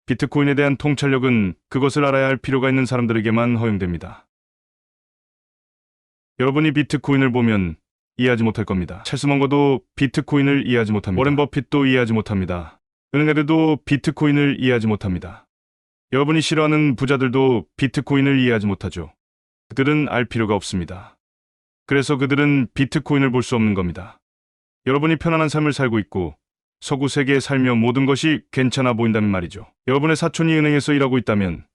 비트코인에 대한 통찰력은 그것을 알아야 할 필요가 있는 사람들에게만 허용됩니다. 여러분이 비트코인을 보면 이해하지 못할 겁니다. 찰스 먼거도 비트코인을 이해하지 못합니다. 워렌 버핏도 이해하지 못합니다. 은행애들도 비트코인을 이해하지 못합니다. 여러분이 싫어하는 부자들도 비트코인을 이해하지 못하죠. 그들은 알 필요가 없습니다. 그래서 그들은 비트코인을 볼 수 없는 겁니다. 여러분이 편안한 삶을 살고 있고 서구 세계에 살며 모든 것이 괜찮아 보인다면 말이죠. 여러분의 사촌이 은행에서 일하고 있다면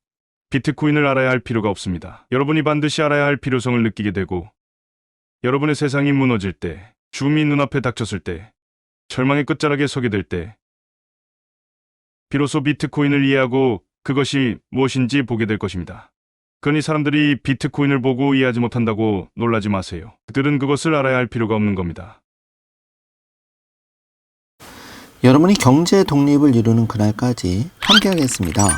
비트코인을 알아야 할 필요가 없습니다. 여러분이 반드시 알아야 할 필요성을 느끼게 되고 여러분의 세상이 무너질 때, 죽음이 눈앞에 닥쳤을 때, 절망의 끝자락에 서게 될 때 비로소 비트코인을 이해하고 그것이 무엇인지 보게 될 것입니다. 그러니 사람들이 비트코인을 보고 이해하지 못한다고 놀라지 마세요. 그들은 그것을 알아야 할 필요가 없는 겁니다. 여러분이 경제 독립을 이루는 그날까지 함께 하겠습니다.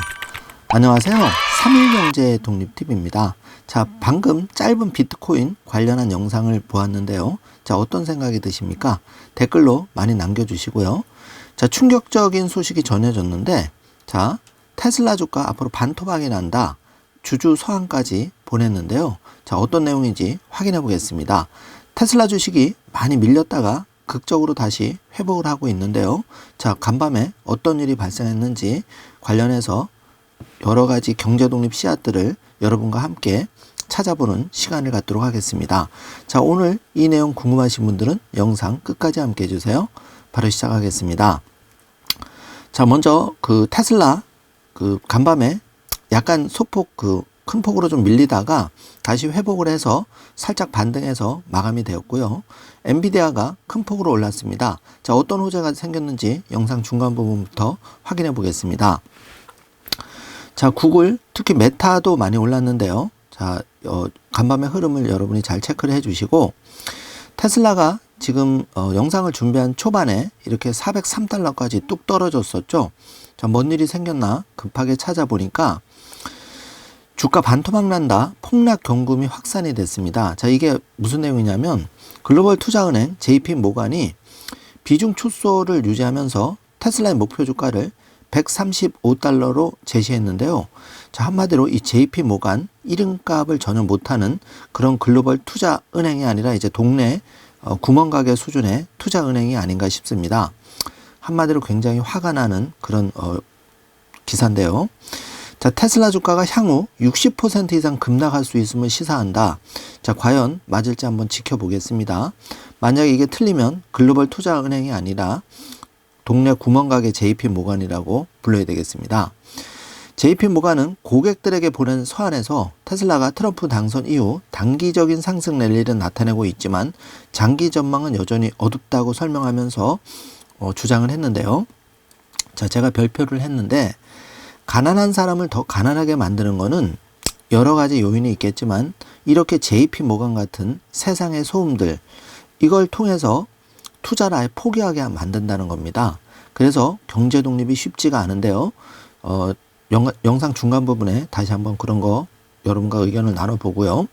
안녕하세요. 3일 경제 독립TV입니다. 자, 방금 짧은 비트코인 관련한 영상을 보았는데요. 자, 어떤 생각이 드십니까? 댓글로 많이 남겨주시고요. 자, 충격적인 소식이 전해졌는데, 자, 테슬라 주가 앞으로 반토막이 난다. 주주 서한까지 보냈는데요. 자, 어떤 내용인지 확인해 보겠습니다. 테슬라 주식이 많이 밀렸다가 극적으로 다시 회복을 하고 있는데요. 자, 간밤에 어떤 일이 발생했는지 관련해서 여러 가지 경제 독립 씨앗들을 여러분과 함께 찾아보는 시간을 갖도록 하겠습니다. 자, 오늘 이 내용 궁금하신 분들은 영상 끝까지 함께 해주세요. 바로 시작하겠습니다. 자, 먼저 그 테슬라 간밤에 약간 소폭 큰 폭으로 좀 밀리다가 다시 회복을 해서 살짝 반등해서 마감이 되었고요. 엔비디아가 큰 폭으로 올랐습니다. 자, 어떤 호재가 생겼는지 영상 중간 부분부터 확인해 보겠습니다. 자, 구글, 특히 메타도 많이 올랐는데요. 자, 간밤의 흐름을 여러분이 잘 체크를 해 주시고, 테슬라가 지금 영상을 준비한 초반에 이렇게 403달러까지 뚝 떨어졌었죠. 자, 뭔 일이 생겼나 급하게 찾아보니까 주가 반토막 난다, 폭락 경고음이 확산이 됐습니다. 자, 이게 무슨 내용이냐면 글로벌 투자은행 JP 모간이 비중 축소를 유지하면서 테슬라의 목표 주가를 135달러로 제시했는데요. 자, 한마디로 이 JP 모간 이름값을 전혀 못하는 그런 글로벌 투자 은행이 아니라 이제 동네 구멍가게 수준의 투자 은행이 아닌가 싶습니다. 한마디로 굉장히 화가 나는 그런 기사인데요. 자, 테슬라 주가가 향후 60% 이상 급락할 수 있음을 시사한다. 자, 과연 맞을지 한번 지켜보겠습니다. 만약에 이게 틀리면 글로벌 투자 은행이 아니라 동네 구멍가게 JP 모간이라고 불러야 되겠습니다. JP 모간은 고객들에게 보낸 서한에서 테슬라가 트럼프 당선 이후 단기적인 상승 랠리를 나타내고 있지만 장기 전망은 여전히 어둡다고 설명하면서 주장을 했는데요. 자, 제가 별표를 했는데 가난한 사람을 더 가난하게 만드는 거는 여러 가지 요인이 있겠지만 이렇게 JP 모간 같은 세상의 소음들, 이걸 통해서 투자를 아예 포기하게 만든다는 겁니다. 그래서 경제 독립이 쉽지가 않은데요. 영상 중간 부분에 다시 한번 그런 거 여러분과 의견을 나눠보고요.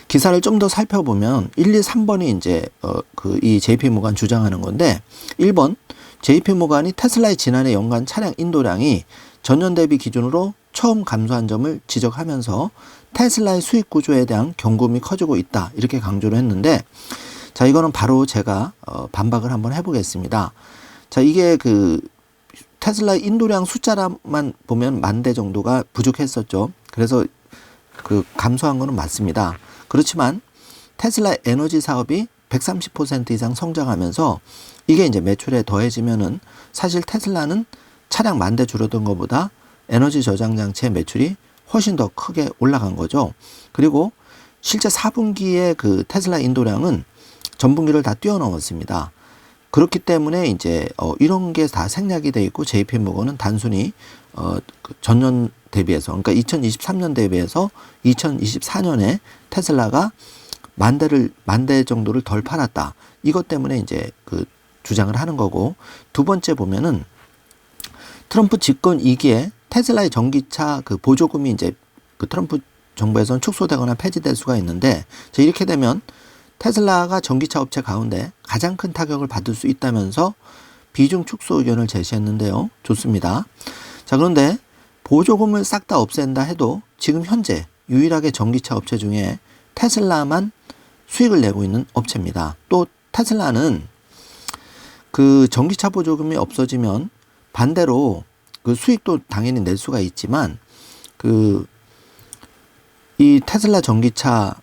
기사를 좀 더 살펴보면 1, 2, 3번이 이제 이 JP 모간 주장하는 건데, 1번 JP 모간이 테슬라의 지난해 연간 차량 인도량이 전년 대비 기준으로 처음 감소한 점을 지적하면서 테슬라의 수익 구조에 대한 경고음이 커지고 있다, 이렇게 강조를 했는데, 자, 이거는 바로 제가 반박을 한번 해보겠습니다. 자, 이게 테슬라 인도량 숫자만 보면 10,000대 정도가 부족했었죠. 그래서 감소한 거는 맞습니다. 그렇지만 테슬라 에너지 사업이 130% 이상 성장하면서 이게 이제 매출에 더해지면은 사실 테슬라는 차량 10,000대 줄어든 것보다 에너지 저장 장치의 매출이 훨씬 더 크게 올라간 거죠. 그리고 실제 4분기에 테슬라 인도량은 전분기를 다 뛰어넘었습니다. 그렇기 때문에 이제 이런 게 다 생략이 돼 있고 JP 모건은 단순히 전년 대비해서, 그러니까 2023년 대비해서 2024년에 테슬라가 10,000대 정도를 덜 팔았다, 이것 때문에 이제 주장을 하는 거고, 두 번째 보면은 트럼프 집권 2기에 테슬라의 전기차 보조금이 이제 트럼프 정부에서는 축소되거나 폐지될 수가 있는데, 이렇게 되면 테슬라가 전기차 업체 가운데 가장 큰 타격을 받을 수 있다면서 비중 축소 의견을 제시했는데요. 좋습니다. 자, 그런데 보조금을 싹 다 없앤다 해도 지금 현재 유일하게 전기차 업체 중에 테슬라만 수익을 내고 있는 업체입니다. 또 테슬라는 그 전기차 보조금이 없어지면 반대로 그 수익도 당연히 낼 수가 있지만 이 테슬라 전기차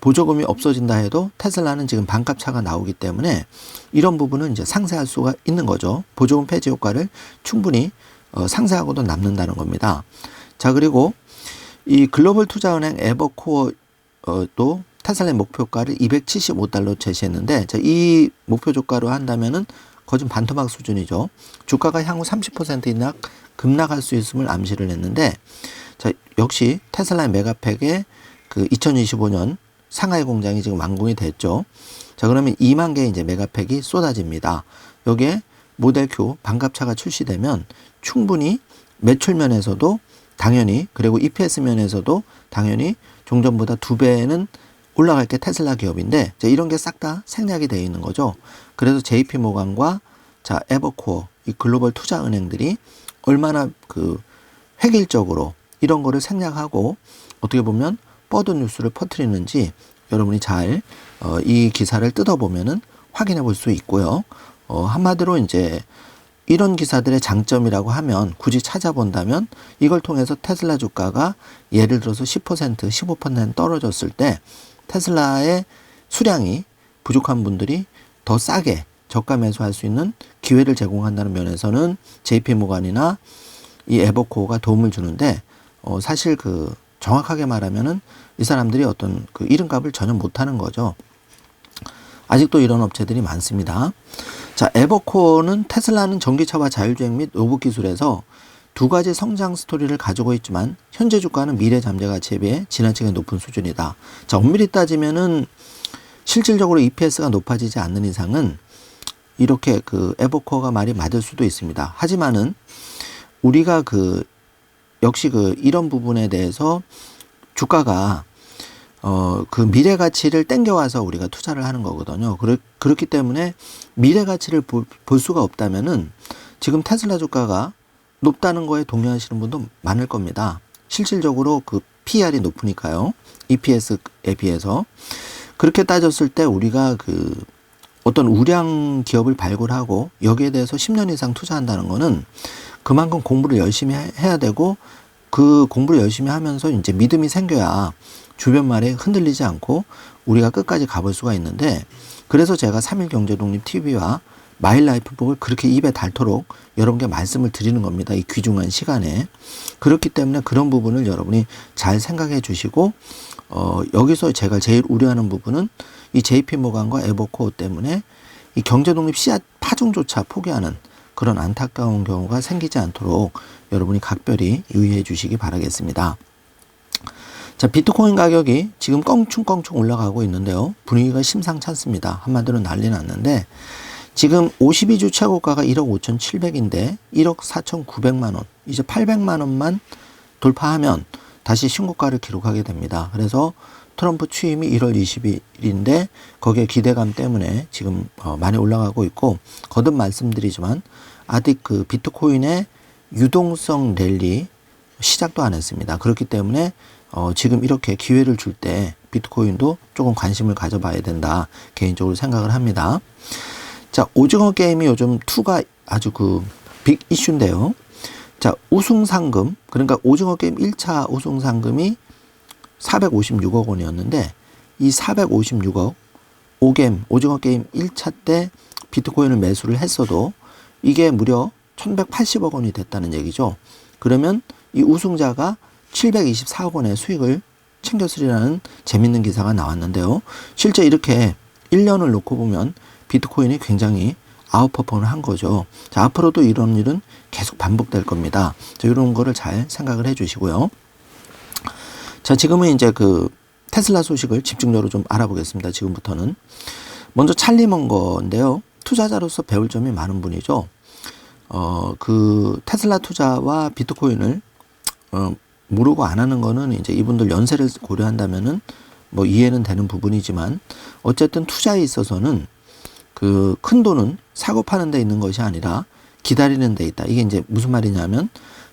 보조금이 없어진다 해도 테슬라는 지금 반값차가 나오기 때문에 이런 부분은 이제 상쇄할 수가 있는 거죠. 보조금 폐지 효과를 충분히 상쇄하고도 남는다는 겁니다. 자, 그리고 이 글로벌 투자은행 에버코어도 테슬라의 목표가를 $275 제시했는데, 자, 이 목표 주가로 한다면은 거진 반토막 수준이죠. 주가가 향후 30% 이상 급락할 수 있음을 암시를 했는데, 자, 역시 테슬라의 메가팩의 그 2025년 상하이 공장이 지금 완공이 됐죠. 자, 그러면 2만 개의 이제 메가팩이 쏟아집니다. 여기에 모델 Q 반값차가 출시되면 충분히 매출 면에서도 당연히, 그리고 EPS 면에서도 당연히 종전보다 2배는 올라갈 게 테슬라 기업인데, 자, 이런 게 싹 다 생략이 되어 있는 거죠. 그래서 JP 모간과 자, 에버코어, 이 글로벌 투자 은행들이 얼마나 그 획일적으로 이런 거를 생략하고 어떻게 보면 뻗은 뉴스를 퍼뜨리는지 여러분이 잘 이 기사를 뜯어보면은 확인해 볼 수 있고요. 한마디로 이제 이런 기사들의 장점이라고 하면 굳이 찾아본다면 이걸 통해서 테슬라 주가가 예를 들어서 10%, 15% 떨어졌을 때 테슬라의 수량이 부족한 분들이 더 싸게 저가 매수할 수 있는 기회를 제공한다는 면에서는 JP모간이나 이 에버코어가 도움을 주는데, 사실 그 정확하게 말하면은 이 사람들이 어떤 그 이름값을 전혀 못하는 거죠. 아직도 이런 업체들이 많습니다. 자, 에버코어는 테슬라는 전기차와 자율주행 및 로봇 기술에서 두 가지 성장 스토리를 가지고 있지만 현재 주가는 미래 잠재 가치에 비해 지나치게 높은 수준이다. 자, 엄밀히 따지면은 실질적으로 EPS가 높아지지 않는 이상은 이렇게 그 에버코어가 말이 맞을 수도 있습니다. 하지만은 우리가 역시 이런 부분에 대해서 주가가 그 미래 가치를 땡겨와서 우리가 투자를 하는 거거든요. 그렇기 때문에 미래 가치를 볼 수가 없다면은 지금 테슬라 주가가 높다는 거에 동의하시는 분도 많을 겁니다. 실질적으로 그 PR이 높으니까요. EPS에 비해서. 그렇게 따졌을 때 우리가 어떤 우량 기업을 발굴하고 여기에 대해서 10년 이상 투자한다는 거는 그만큼 공부를 열심히 해야 되고, 그 공부를 열심히 하면서 이제 믿음이 생겨야 주변 말에 흔들리지 않고 우리가 끝까지 가볼 수가 있는데, 그래서 제가 3일 경제독립 TV와 마일라이프북을 그렇게 입에 닳도록 여러분께 말씀을 드리는 겁니다. 이 귀중한 시간에. 그렇기 때문에 그런 부분을 여러분이 잘 생각해 주시고, 여기서 제가 제일 우려하는 부분은 이 JP모간과 에버코어 때문에 이 경제독립 씨앗 파종조차 포기하는 그런 안타까운 경우가 생기지 않도록 여러분이 각별히 유의해 주시기 바라겠습니다. 자, 비트코인 가격이 지금 껑충껑충 올라가고 있는데요. 분위기가 심상치 않습니다. 한마디로 난리 났는데, 지금 52주 최고가가 1억 5,700인데 1억 4,900만 원, 이제 800만 원만 돌파하면 다시 신고가를 기록하게 됩니다. 그래서 트럼프 취임이 1월 20일인데 거기에 기대감 때문에 지금 많이 올라가고 있고, 거듭 말씀드리지만 아직 그 비트코인의 유동성 랠리 시작도 안 했습니다. 그렇기 때문에 지금 이렇게 기회를 줄 때 비트코인도 조금 관심을 가져봐야 된다, 개인적으로 생각을 합니다. 자, 오징어 게임이 요즘 2가 아주 빅 이슈인데요. 자, 우승 상금, 그러니까 오징어 게임 1차 우승 상금이 456억 원이었는데 이 456억 오징어 게임 1차 때 비트코인을 매수를 했어도 이게 무려 1180억 원이 됐다는 얘기죠. 그러면 이 우승자가 724억 원의 수익을 챙겼으리라는 재밌는 기사가 나왔는데요. 실제 이렇게 1년을 놓고 보면 비트코인이 굉장히 아웃퍼폼을 한 거죠. 자, 앞으로도 이런 일은 계속 반복될 겁니다. 자, 이런 거를 잘 생각을 해 주시고요. 자, 지금은 이제 테슬라 소식을 집중적으로 좀 알아보겠습니다. 지금부터는. 먼저 찰리 먼거인데요. 투자자로서 배울 점이 많은 분이죠. 테슬라 투자와 비트코인을 모르고 안 하는 거는 이제 이분들 연세를 고려한다면은 뭐 이해는 되는 부분이지만, 어쨌든 투자에 있어서는 큰 돈은 사고 파는 데 있는 것이 아니라 기다리는 데 있다. 이게 이제 무슨 말이냐면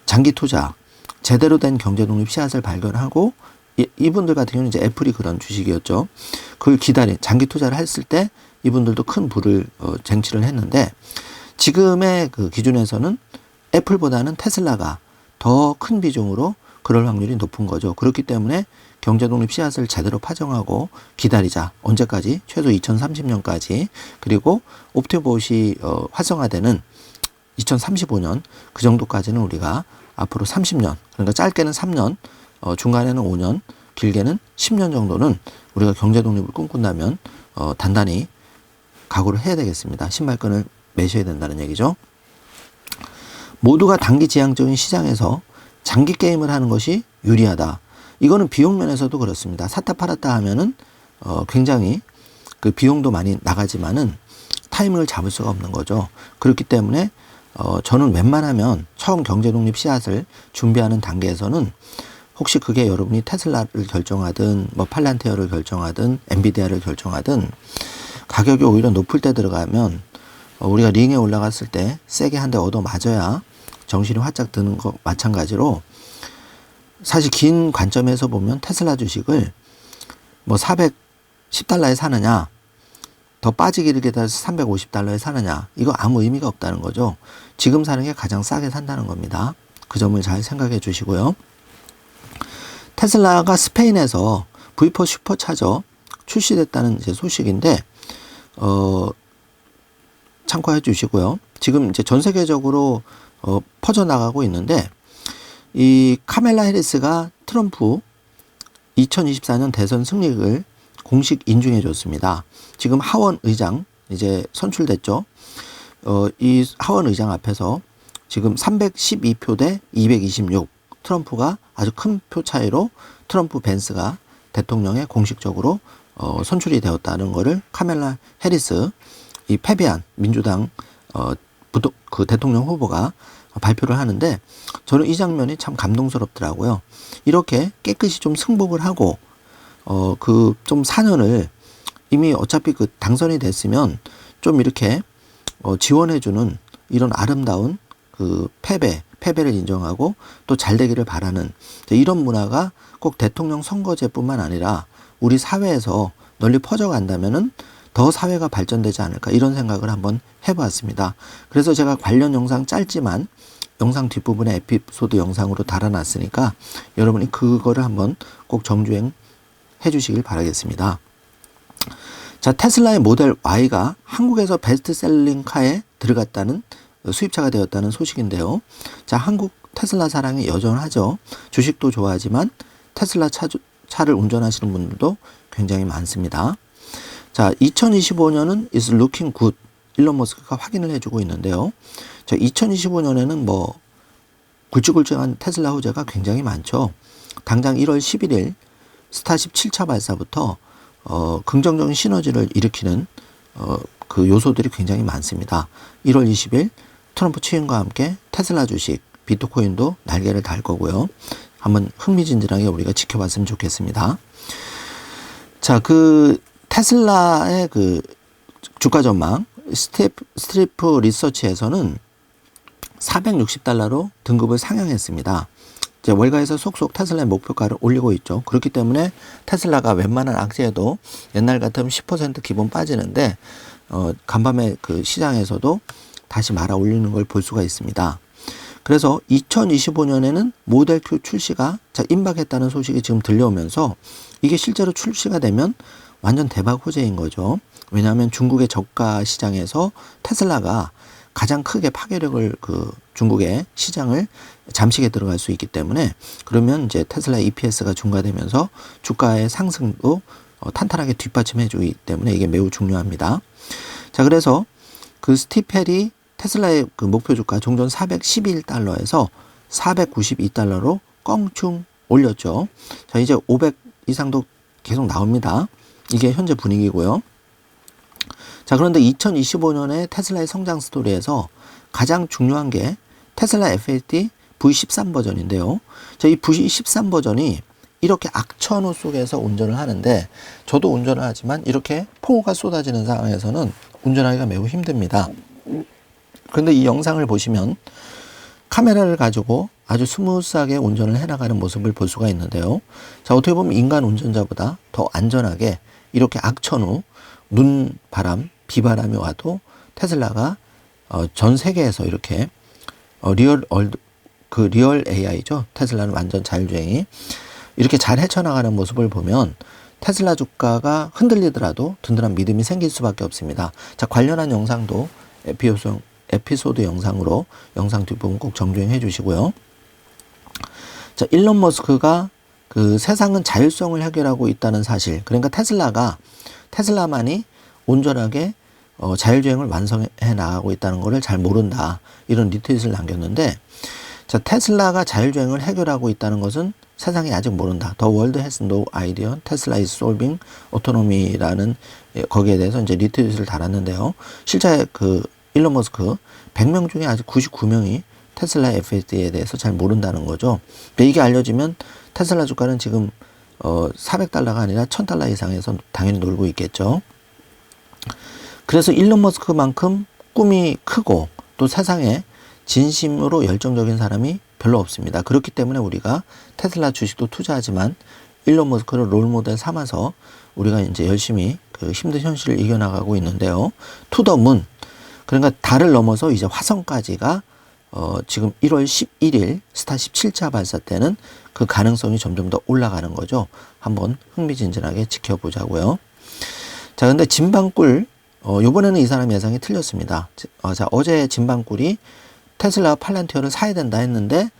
장기 투자, 제대로 된 경제 독립 씨앗을 발견하고 이분들 같은 경우는 이제 애플이 그런 주식이었죠. 그걸 기다린 장기 투자를 했을 때 이분들도 큰 부를 쟁취를 했는데 지금의 그 기준에서는 애플보다는 테슬라가 더 큰 비중으로 그럴 확률이 높은 거죠. 그렇기 때문에 경제 독립 씨앗을 제대로 파종하고 기다리자. 언제까지? 최소 2030년까지. 그리고 옵티봇이 활성화되는 2035년 그 정도까지는 우리가 앞으로 30년, 그러니까 짧게는 3년, 중간에는 5년, 길게는 10년 정도는 우리가 경제 독립을 꿈꾼다면 단단히 각오를 해야 되겠습니다. 신발끈을 매셔야 된다는 얘기죠. 모두가 단기 지향적인 시장에서 장기 게임을 하는 것이 유리하다. 이거는 비용 면에서도 그렇습니다. 샀다 팔았다 하면은 굉장히 그 비용도 많이 나가지만은 타이밍을 잡을 수가 없는 거죠. 그렇기 때문에 저는 웬만하면 처음 경제 독립 씨앗을 준비하는 단계에서는 혹시 그게 여러분이 테슬라를 결정하든 뭐 팔란티어를 결정하든 엔비디아를 결정하든 가격이 오히려 높을 때 들어가면 우리가 링에 올라갔을 때 세게 한 대 얻어 맞아야 정신이 활짝 드는 거 마찬가지로 사실 긴 관점에서 보면 테슬라 주식을 뭐 410달러에 사느냐 더 빠지기를 기다려서 350달러에 사느냐 이거 아무 의미가 없다는 거죠. 지금 사는 게 가장 싸게 산다는 겁니다. 그 점을 잘 생각해 주시고요. 테슬라가 스페인에서 V4 슈퍼차저 출시됐다는 이제 소식인데 참고해 주시고요. 지금 이제 전 세계적으로 퍼져나가고 있는데 이 카멜라 해리스가 트럼프 2024년 대선 승리를 공식 인증해 줬습니다. 지금 하원 의장 이제 선출됐죠. 이 하원 의장 앞에서 지금 312표 대 226 트럼프가 아주 큰 표 차이로 트럼프 벤스가 대통령에 공식적으로 선출이 되었다는 것을 카멜라 해리스 이 패배한 민주당 그 대통령 후보가 발표를 하는데 저는 이 장면이 참 감동스럽더라고요. 이렇게 깨끗이 좀 승복을 하고 그 좀 사년을 이미 어차피 그 당선이 됐으면 좀 이렇게 지원해주는 이런 아름다운 그 패배를 인정하고 또 잘 되기를 바라는 이런 문화가 꼭 대통령 선거제뿐만 아니라 우리 사회에서 널리 퍼져간다면은 더 사회가 발전되지 않을까 이런 생각을 한번 해보았습니다. 그래서 제가 관련 영상 짧지만 영상 뒷부분에 에피소드 영상으로 달아놨으니까 여러분이 그거를 한번 꼭 정주행 해주시길 바라겠습니다. 자, 테슬라의 모델 Y가 한국에서 베스트셀링 카에 들어갔다는 수입차가 되었다는 소식인데요. 자, 한국 테슬라 사랑이 여전하죠. 주식도 좋아하지만 테슬라 차를 운전하시는 분들도 굉장히 많습니다. 자, 2025년은 is looking good. 일론 머스크가 확인을 해주고 있는데요. 자, 2025년에는 뭐 굵직굵직한 테슬라 호재가 굉장히 많죠. 당장 1월 11일 스타쉽 7차 발사부터 긍정적인 시너지를 일으키는 그 요소들이 굉장히 많습니다. 1월 20일 트럼프 취임과 함께 테슬라 주식, 비트코인도 날개를 달 거고요. 한번 흥미진진하게 우리가 지켜봤으면 좋겠습니다. 자, 그 테슬라의 그 주가 전망 스트리프 리서치에서는 460달러로 등급을 상향했습니다. 이제 월가에서 속속 테슬라의 목표가를 올리고 있죠. 그렇기 때문에 테슬라가 웬만한 악재에도 옛날 같으면 10% 기본 빠지는데 간밤에 그 시장에서도 다시 말아 올리는 걸 볼 수가 있습니다. 그래서 2025년에는 모델 Q 출시가 임박했다는 소식이 지금 들려오면서 이게 실제로 출시가 되면 완전 대박 호재인 거죠. 왜냐하면 중국의 저가 시장에서 테슬라가 가장 크게 파괴력을 그 중국의 시장을 잠식에 들어갈 수 있기 때문에 그러면 이제 테슬라의 EPS가 증가되면서 주가의 상승도 탄탄하게 뒷받침해 주기 때문에 이게 매우 중요합니다. 자, 그래서 그 스티펠이 테슬라의 그 목표 주가 종전 411달러에서 492달러로 껑충 올렸죠. 자, 이제 500 이상도 계속 나옵니다. 이게 현재 분위기고요. 자, 그런데 2025년에 테슬라의 성장 스토리에서 가장 중요한 게 테슬라 FAT V13 버전인데요. 자, 이 V13 버전이 이렇게 악천후 속에서 운전을 하는데 저도 운전을 하지만 이렇게 폭우가 쏟아지는 상황에서는 운전하기가 매우 힘듭니다. 그런데 이 영상을 보시면 카메라를 가지고 아주 스무스하게 운전을 해나가는 모습을 볼 수가 있는데요. 자, 어떻게 보면 인간 운전자보다 더 안전하게 이렇게 악천 후 눈바람, 비바람이 와도 테슬라가 전 세계에서 이렇게 리얼 AI죠. 테슬라는 완전 자율주행이 이렇게 잘 헤쳐나가는 모습을 보면 테슬라 주가가 흔들리더라도 든든한 믿음이 생길 수밖에 없습니다. 자, 관련한 영상도 에피소드 영상으로 영상 뒷부분 꼭 정주행해 주시고요. 자, 일론 머스크가 그 세상은 자율성을 해결하고 있다는 사실, 그러니까 테슬라만이 온전하게 자율주행을 완성해 나가고 있다는 것을 잘 모른다, 이런 리트윗을 남겼는데, 자, 테슬라가 자율주행을 해결하고 있다는 것은 세상이 아직 모른다. The world has no idea. Tesla is solving autonomy라는 거기에 대해서 이제 리트윗을 달았는데요. 실제 그 일론 머스크 100명 중에 아직 99명이 테슬라 FSD에 대해서 잘 모른다는 거죠. 근데 이게 알려지면 테슬라 주가는 지금 $400가 아니라 $1000 이상에서 당연히 놀고 있겠죠. 그래서 일론 머스크만큼 꿈이 크고 또 세상에 진심으로 열정적인 사람이 별로 없습니다. 그렇기 때문에 우리가 테슬라 주식도 투자하지만 일론 머스크를 롤모델 삼아서 우리가 이제 열심히 그 힘든 현실을 이겨나가고 있는데요. 투더문, 그러니까 달을 넘어서 이제 화성까지가 지금 1월 11일 스타쉽 7차 발사 때는 그 가능성이 점점 더 올라가는 거죠. 한번 흥미진진하게 지켜보자고요. 자, 근데 진방꿀, 요번에는 이 사람 예상이 틀렸습니다. 자, 어제 진방꿀이 테슬라 팔란티어를 사야 된다 했는데,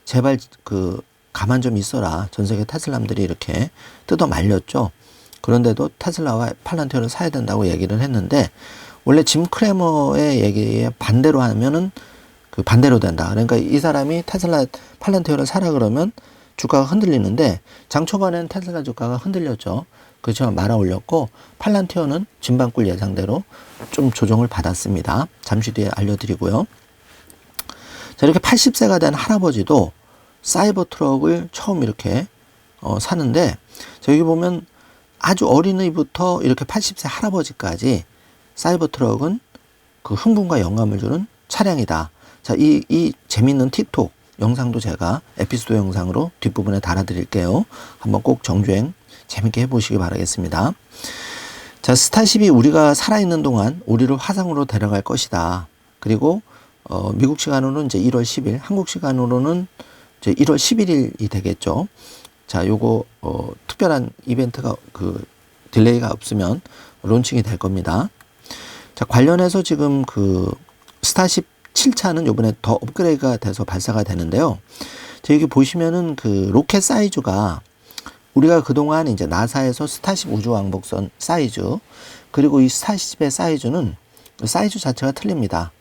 제발 그 가만 좀 있어라. 전 세계 테슬라들이 이렇게 뜯어 말렸죠. 그런데도 테슬라와 팔란티어를 사야 된다고 얘기를 했는데, 원래 짐 크레머의 얘기에 반대로 하면은 그 반대로 된다. 그러니까 이 사람이 테슬라 팔란티어를 사라 그러면 주가가 흔들리는데, 장 초반에는 테슬라 주가가 흔들렸죠. 그렇지만 말아 올렸고, 팔란티어는 진방꿀 예상대로 좀 조정을 받았습니다. 잠시 뒤에 알려드리고요. 자, 이렇게 80세가 된 할아버지도 사이버 트럭을 처음 이렇게 사는데, 자, 여기 보면 아주 어린이부터 이렇게 80세 할아버지까지 사이버 트럭은 그 흥분과 영감을 주는 차량이다. 자, 이 재밌는 틱톡 영상도 제가 에피소드 영상으로 뒷부분에 달아드릴게요. 한번 꼭 정주행 재밌게 해보시기 바라겠습니다. 자, 스타쉽이 우리가 살아있는 동안 우리를 화성으로 데려갈 것이다. 그리고 미국 시간으로는 이제 1월 10일, 한국 시간으로는 이제 1월 11일이 되겠죠. 자, 요거 특별한 이벤트가 그 딜레이가 없으면 론칭이 될 겁니다. 자, 관련해서 지금 그 스타쉽 7차는 요번에 더 업그레이드가 돼서 발사가 되는데요. 자, 여기 보시면은 그 로켓 사이즈가 우리가 그동안 이제 나사에서 스타쉽 우주왕복선 사이즈, 그리고 이 스타쉽의 사이즈는 사이즈 자체가 틀립니다.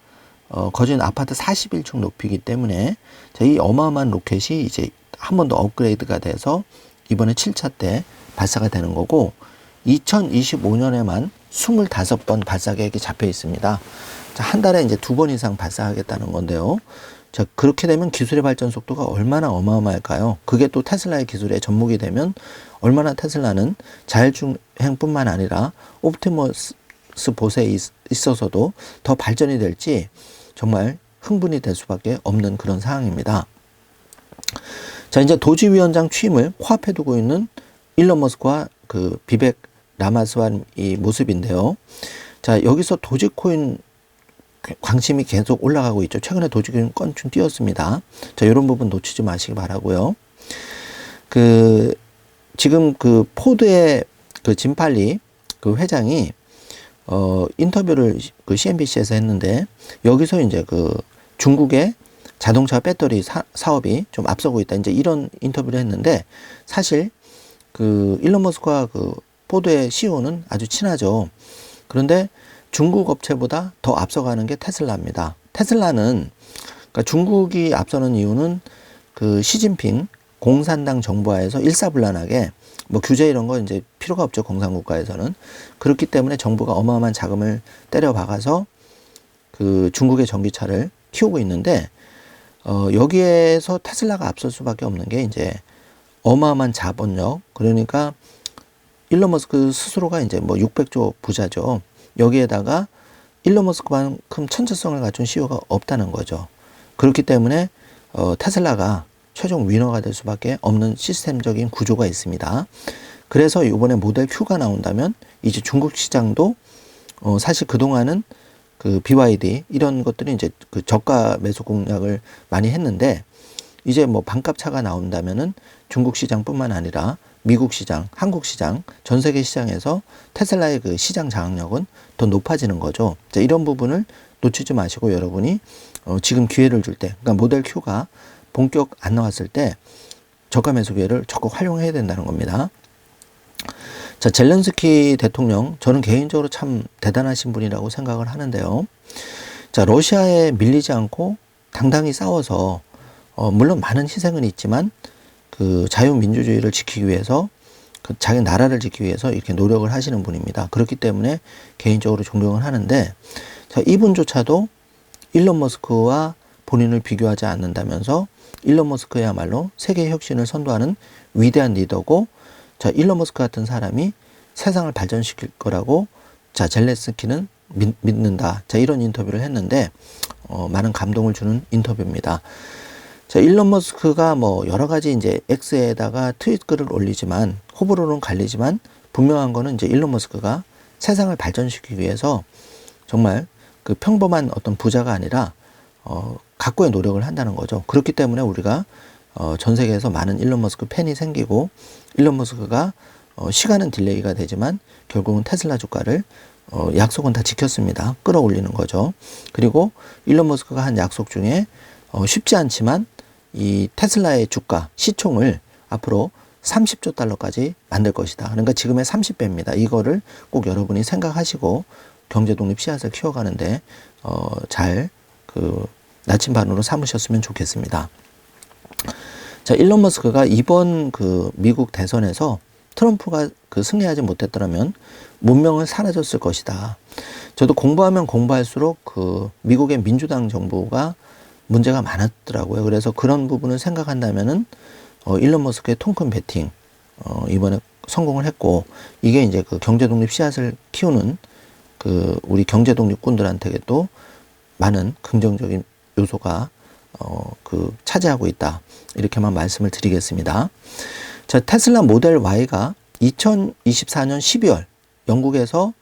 거진 아파트 41층 높이기 때문에, 자, 이 어마어마한 로켓이 이제 한 번 더 업그레이드가 돼서 이번에 7차 때 발사가 되는 거고, 2025년에만 25번 발사 계획이 잡혀 있습니다. 자, 한 달에 이제 2번 이상 발사하겠다는 건데요. 자, 그렇게 되면 기술의 발전 속도가 얼마나 어마어마할까요? 그게 또 테슬라의 기술에 접목이 되면 얼마나 테슬라는 자율주행뿐만 아니라 옵티머스 보스에 있어서도 더 발전이 될지 정말 흥분이 될 수밖에 없는 그런 상황입니다. 자, 이제 도지위원장 취임을 코앞에 두고 있는 일론 머스크와 그 비벡 라마스완 이 모습인데요. 자, 여기서 도지코인 관심이 계속 올라가고 있죠. 최근에 도지코인 건충 뛰었습니다. 자, 이런 부분 놓치지 마시기 바라고요. 그 지금 그 포드의 그 짐팔리 그 회장이 인터뷰를 그 CNBC에서 했는데, 여기서 이제 그 중국의 자동차 배터리 사업이 좀 앞서고 있다, 이제 이런 인터뷰를 했는데, 사실 그 일론 머스크와 그 포드의 CEO는 아주 친하죠. 그런데 중국 업체보다 더 앞서가는 게 테슬라입니다. 테슬라는 그러니까 중국이 앞서는 이유는 그 시진핑 공산당 정부하에서 일사불란하게 뭐 규제 이런 거 이제 필요가 없죠. 공산국가에서는. 그렇기 때문에 정부가 어마어마한 자금을 때려박아서 그 중국의 전기차를 키우고 있는데, 여기에서 테슬라가 앞설 수밖에 없는 게 이제 어마어마한 자본력, 그러니까 일론 머스크 스스로가 이제 뭐 600조 부자죠. 여기에다가 일론 머스크만큼 천재성을 갖춘 CEO가 없다는 거죠. 그렇기 때문에 테슬라가 최종 위너가 될 수밖에 없는 시스템적인 구조가 있습니다. 그래서 이번에 모델 Q가 나온다면 이제 중국 시장도 사실 그동안은 그 BYD 이런 것들이 이제 그 저가 매수 공략을 많이 했는데 이제 뭐 반값차가 나온다면은 중국 시장뿐만 아니라 미국 시장, 한국 시장, 전 세계 시장에서 테슬라의 그 시장 장악력은 더 높아지는 거죠. 자, 이런 부분을 놓치지 마시고 여러분이 지금 기회를 줄 때, 그러니까 모델 Q가 본격 안 나왔을 때 저가 매수 기회를 적극 활용해야 된다는 겁니다. 자, 젤렌스키 대통령, 저는 개인적으로 참 대단하신 분이라고 생각을 하는데요. 자, 러시아에 밀리지 않고 당당히 싸워서, 물론 많은 희생은 있지만, 그 자유민주주의를 지키기 위해서, 그 자기 나라를 지키기 위해서 이렇게 노력을 하시는 분입니다. 그렇기 때문에 개인적으로 존경을 하는데, 자, 이분조차도 일론 머스크와 본인을 비교하지 않는다면서, 일론 머스크야말로 세계 혁신을 선도하는 위대한 리더고, 자, 일론 머스크 같은 사람이 세상을 발전시킬 거라고, 자, 젤렌스키는 믿는다. 자, 이런 인터뷰를 했는데, 많은 감동을 주는 인터뷰입니다. 자, 일론 머스크가 뭐 여러 가지 이제 X에다가 트윗 글을 올리지만, 호불호는 갈리지만, 분명한 거는 이제 일론 머스크가 세상을 발전시키기 위해서 정말 그 평범한 어떤 부자가 아니라, 각고의 노력을 한다는 거죠. 그렇기 때문에 우리가 전 세계에서 많은 일론 머스크 팬이 생기고 일론 머스크가 시간은 딜레이가 되지만 결국은 테슬라 주가를 약속은 다 지켰습니다. 끌어올리는 거죠. 그리고 일론 머스크가 한 약속 중에 쉽지 않지만 이 테슬라의 주가 시총을 앞으로 30조 달러까지 만들 것이다. 그러니까 지금의 30배입니다. 이거를 꼭 여러분이 생각하시고 경제 독립 씨앗을 키워가는데 잘 그 나침반으로 삼으셨으면 좋겠습니다. 자, 일론 머스크가 이번 그 미국 대선에서 트럼프가 그 승리하지 못했더라면 문명은 사라졌을 것이다. 저도 공부하면 공부할수록 그 미국의 민주당 정부가 문제가 많았더라고요. 그래서 그런 부분을 생각한다면은 일론 머스크의 통큰 배팅 이번에 성공을 했고 이게 이제 그 경제 독립 씨앗을 키우는 그 우리 경제 독립군들한테도 많은 긍정적인 요소가 그 차지하고 있다. 이렇게만 말씀을 드리겠습니다. 자, 테슬라 모델 Y가 2024년 12월 영국에서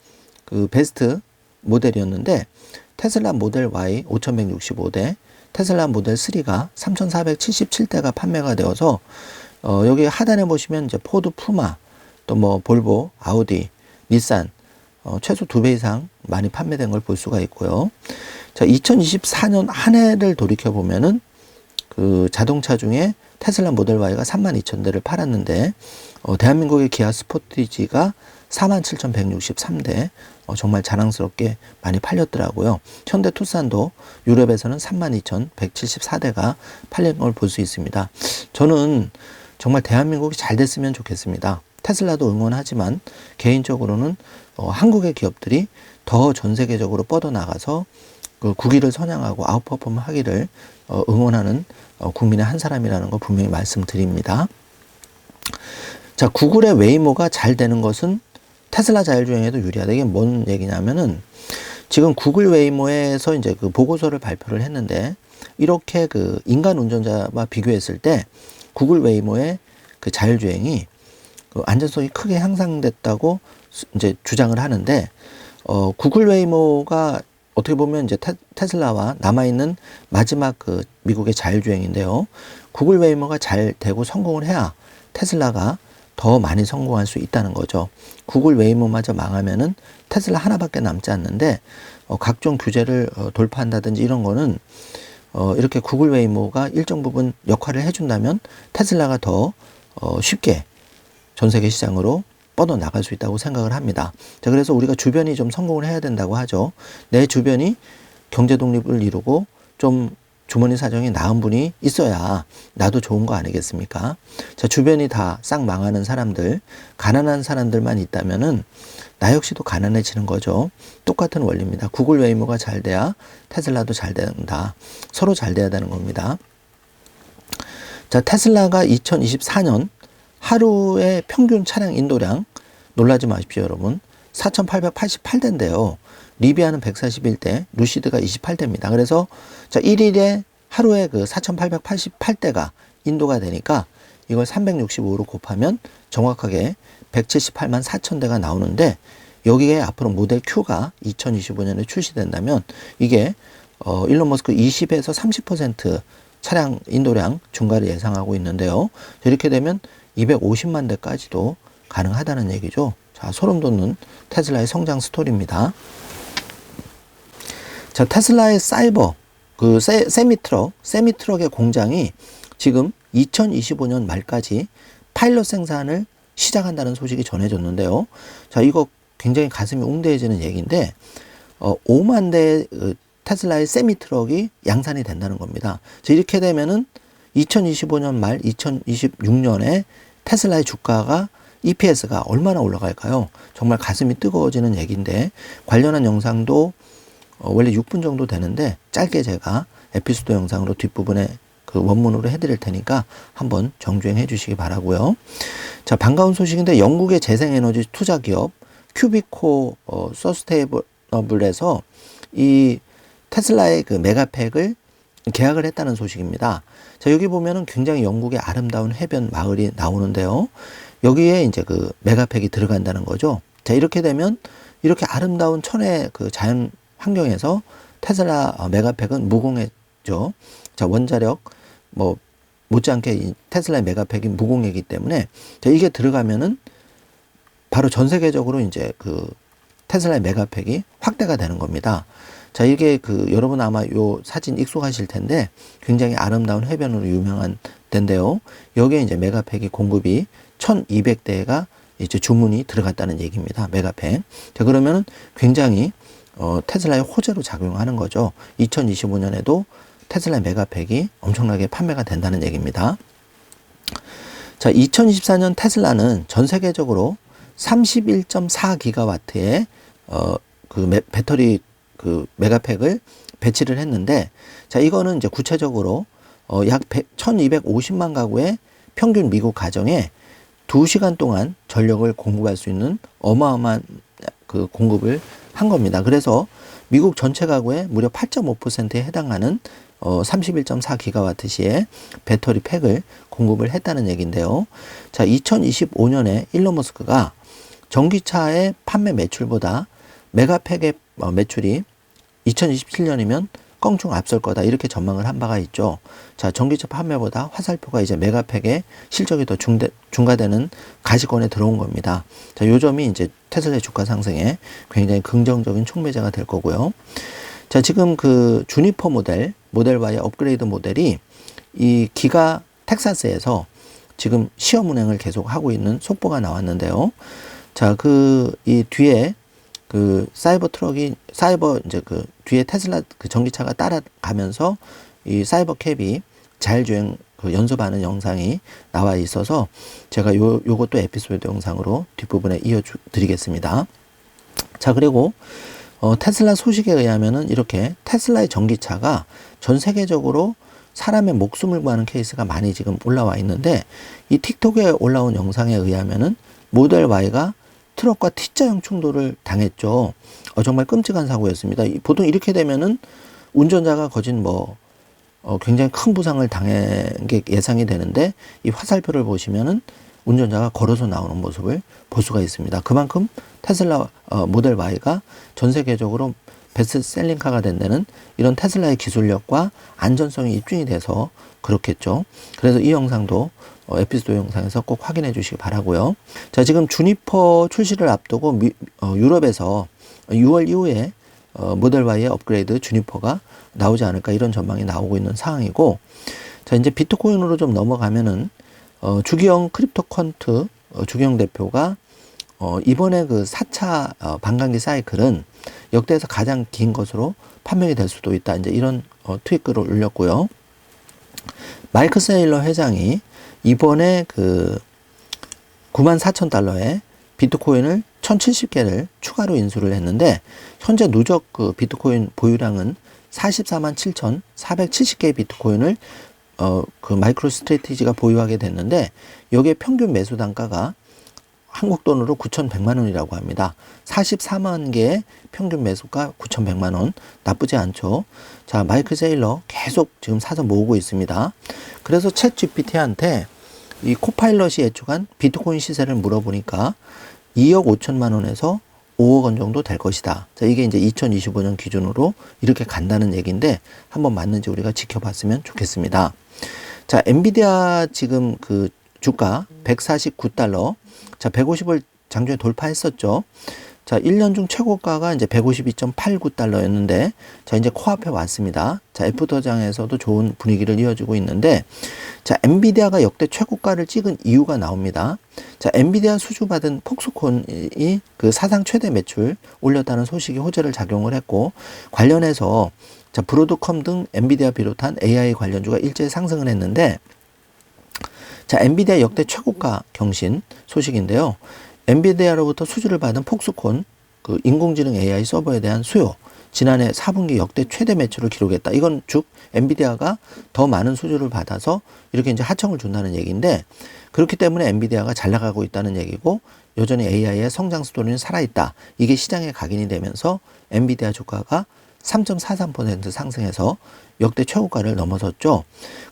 그 베스트 모델이었는데 테슬라 모델 Y 5165대, 테슬라 모델 3가 3477대가 판매가 되어서 여기 하단에 보시면 이제 포드 푸마, 또 뭐 볼보, 아우디, 닛산 최소 2배 이상 많이 판매된 걸 볼 수가 있고요. 자, 2024년 한 해를 돌이켜 보면은 그 자동차 중에 테슬라 모델 Y가 32,000대를 팔았는데 대한민국의 기아 스포티지가 47,163대 정말 자랑스럽게 많이 팔렸더라고요. 현대 투싼도 유럽에서는 32,174대가 팔린 걸 볼 수 있습니다. 저는 정말 대한민국이 잘 됐으면 좋겠습니다. 테슬라도 응원하지만 개인적으로는 한국의 기업들이 더 전 세계적으로 뻗어나가서 그 국위를 선양하고 아웃퍼폼 하기를 응원하는 국민의 한 사람이라는 거 분명히 말씀드립니다. 자, 구글의 웨이모가 잘 되는 것은 테슬라 자율주행에도 유리하다. 이게 뭔 얘기냐면은 지금 구글 웨이모에서 이제 그 보고서를 발표를 했는데 이렇게 그 인간 운전자와 비교했을 때 구글 웨이모의 그 자율주행이 그 안전성이 크게 향상됐다고 이제 주장을 하는데 구글 웨이모가 어떻게 보면 이제 테슬라와 남아있는 마지막 그 미국의 자율주행인데요. 구글 웨이모가 잘 되고 성공을 해야 테슬라가 더 많이 성공할 수 있다는 거죠. 구글 웨이모마저 망하면은 테슬라 하나밖에 남지 않는데 각종 규제를 돌파한다든지 이런 거는 이렇게 구글 웨이모가 일정 부분 역할을 해준다면 테슬라가 더 쉽게 전 세계 시장으로 뻗어 나갈 수 있다고 생각을 합니다. 자, 그래서 우리가 주변이 좀 성공을 해야 된다고 하죠. 내 주변이 경제 독립을 이루고 좀 주머니 사정이 나은 분이 있어야 나도 좋은 거 아니겠습니까? 자, 주변이 다 싹 망하는 사람들, 가난한 사람들만 있다면은 나 역시도 가난해지는 거죠. 똑같은 원리입니다. 구글 웨이모가 잘 돼야 테슬라도 잘 된다. 서로 잘 돼야 되는 겁니다. 자, 테슬라가 2024년 하루의 평균 차량 인도량 놀라지 마십시오, 여러분. 4,888대인데요. 리비아는 141대, 루시드가 28대입니다. 그래서 자, 1일에 하루에 그 4,888대가 인도가 되니까 이걸 365로 곱하면 정확하게 178만 4천 대가 나오는데, 여기에 앞으로 모델 Q가 2025년에 출시된다면 이게 일론 머스크 20에서 30% 차량 인도량 증가를 예상하고 있는데요. 이렇게 되면 250만 대까지도 가능하다는 얘기죠. 자, 소름 돋는 테슬라의 성장 스토리입니다. 자, 테슬라의 사이버 그 세미트럭의 공장이 지금 2025년 말까지 파일럿 생산을 시작한다는 소식이 전해졌는데요. 자, 이거 굉장히 가슴이 웅대해지는 얘기인데 5만 대의 테슬라의 세미트럭이 양산이 된다는 겁니다. 자, 이렇게 되면은 2025년 말 2026년에 테슬라의 주가가 EPS가 얼마나 올라갈까요? 정말 가슴이 뜨거워지는 얘기인데, 관련한 영상도 원래 6분 정도 되는데 짧게 제가 에피소드 영상으로 뒷부분에 그 원문으로 해드릴 테니까 한번 정주행해 주시기 바라고요. 자, 반가운 소식인데 영국의 재생에너지 투자 기업 큐비코 서스테이너블에서 이 테슬라의 그 메가팩을 계약을 했다는 소식입니다. 자, 여기 보면은 굉장히 영국의 아름다운 해변 마을이 나오는데요. 여기에 이제 그 메가팩이 들어간다는 거죠. 자, 이렇게 되면 이렇게 아름다운 천혜 그 자연 환경에서 테슬라 메가팩은 무공해죠. 자, 원자력 뭐 못지않게 이 테슬라의 메가팩이 무공해이기 때문에, 자, 이게 들어가면은 바로 전 세계적으로 이제 그 테슬라의 메가팩이 확대가 되는 겁니다. 자, 이게 그 여러분 아마 요 사진 익숙하실 텐데 굉장히 아름다운 해변으로 유명한 데인데요. 여기에 이제 메가팩이 공급이 1,200대가 이제 주문이 들어갔다는 얘기입니다. 메가팩. 자, 그러면은 굉장히 테슬라의 호재로 작용하는 거죠. 2025년에도 테슬라의 메가팩이 엄청나게 판매가 된다는 얘기입니다. 자, 2024년 테슬라는 전 세계적으로 31.4기가와트의 배터리 그 메가팩을 배치를 했는데, 자, 이거는 이제 구체적으로 약 1250만 가구의 평균 미국 가정에 2시간 동안 전력을 공급할 수 있는 어마어마한 그 공급을 한 겁니다. 그래서 미국 전체 가구의 무려 8.5%에 해당하는 31.4기가와트 시의 배터리 팩을 공급을 했다는 얘기인데요. 자, 2025년에 일론 머스크가 전기차의 판매 매출보다 메가팩의 매출이 2027년이면 껑충 앞설 거다, 이렇게 전망을 한 바가 있죠. 자, 전기차 판매보다 화살표가 이제 메가팩의 실적이 더 중가되는 가시권에 들어온 겁니다. 자, 요 점이 이제 테슬라의 주가 상승에 굉장히 긍정적인 촉매제가 될 거고요. 자, 지금 그 주니퍼 모델 Y 업그레이드 모델이 이 기가 텍사스에서 지금 시험 운행을 계속 하고 있는 속보가 나왔는데요. 자, 이 뒤에 그 이제 그 뒤에 테슬라 그 전기차가 따라가면서 이 사이버 캡이 자율주행 그 연습하는 영상이 나와 있어서 제가 요것도 에피소드 영상으로 뒷부분에 이어드리겠습니다. 자, 그리고 테슬라 소식에 의하면은 이렇게 테슬라의 전기차가 전 세계적으로 사람의 목숨을 구하는 케이스가 많이 지금 올라와 있는데, 이 틱톡에 올라온 영상에 의하면은 모델 Y가 트럭과 T자형 충돌을 당했죠. 정말 끔찍한 사고였습니다. 보통 이렇게 되면은 운전자가 거진 굉장히 큰 부상을 당한 게 예상이 되는데, 이 화살표를 보시면은 운전자가 걸어서 나오는 모습을 볼 수가 있습니다. 그만큼 테슬라 모델 Y가 전 세계적으로 베스트셀링카가 된 데는 이런 테슬라의 기술력과 안전성이 입증이 돼서 그렇겠죠. 그래서 이 영상도 에피소드 영상에서 꼭 확인해 주시기 바라고요. 자, 지금 주니퍼 출시를 앞두고 유럽에서 6월 이후에 모델 Y의 업그레이드 주니퍼가 나오지 않을까, 이런 전망이 나오고 있는 상황이고, 자, 이제 비트코인으로 좀 넘어가면은 주기영 크립토컨트 주기영 대표가 이번에 그 4차 반감기 사이클은 역대에서 가장 긴 것으로 판명이 될 수도 있다, 이제 이런 트윗글을 올렸고요. 마이크 세일러 회장이 이번에 그 94,000달러에 비트코인을 1,070개를 추가로 인수를 했는데, 현재 누적 그 비트코인 보유량은 44만 7,470개의 비트코인을 그 마이크로 스트래티지가 보유하게 됐는데, 여기에 평균 매수 단가가 한국 돈으로 9,100만 원이라고 합니다. 44만 개의 평균 매수가 9,100만 원. 나쁘지 않죠. 자, 마이클 세일러 계속 지금 사서 모으고 있습니다. 그래서 챗 GPT한테 이 코파일럿이 예측한 비트코인 시세를 물어보니까 2억 5천만 원에서 5억 원 정도 될 것이다. 자, 이게 이제 2025년 기준으로 이렇게 간다는 얘기인데 한번 맞는지 우리가 지켜봤으면 좋겠습니다. 자, 엔비디아 지금 그 주가 149달러. 자, 150을 장중에 돌파했었죠. 자, 1년 중 최고가가 이제 152.89달러였는데, 자, 이제 코앞에 왔습니다. 자, 애프터장에서도 좋은 분위기를 이어주고 있는데, 자, 엔비디아가 역대 최고가를 찍은 이유가 나옵니다. 자, 엔비디아 수주받은 폭스콘이 그 사상 최대 매출 올렸다는 소식이 호재를 작용을 했고, 관련해서 자, 브로드컴 등 엔비디아 비롯한 AI 관련주가 일제히 상승을 했는데, 자, 엔비디아 역대 최고가 경신 소식인데요. 엔비디아로부터 수주를 받은 폭스콘 그 인공지능 AI 서버에 대한 수요, 지난해 4분기 역대 최대 매출을 기록했다. 이건 즉 엔비디아가 더 많은 수주를 받아서 이렇게 이제 하청을 준다는 얘기인데, 그렇기 때문에 엔비디아가 잘 나가고 있다는 얘기고 여전히 AI의 성장 스토리는 살아있다. 이게 시장에 각인이 되면서 엔비디아 주가가 3.43% 상승해서 역대 최고가를 넘어섰죠.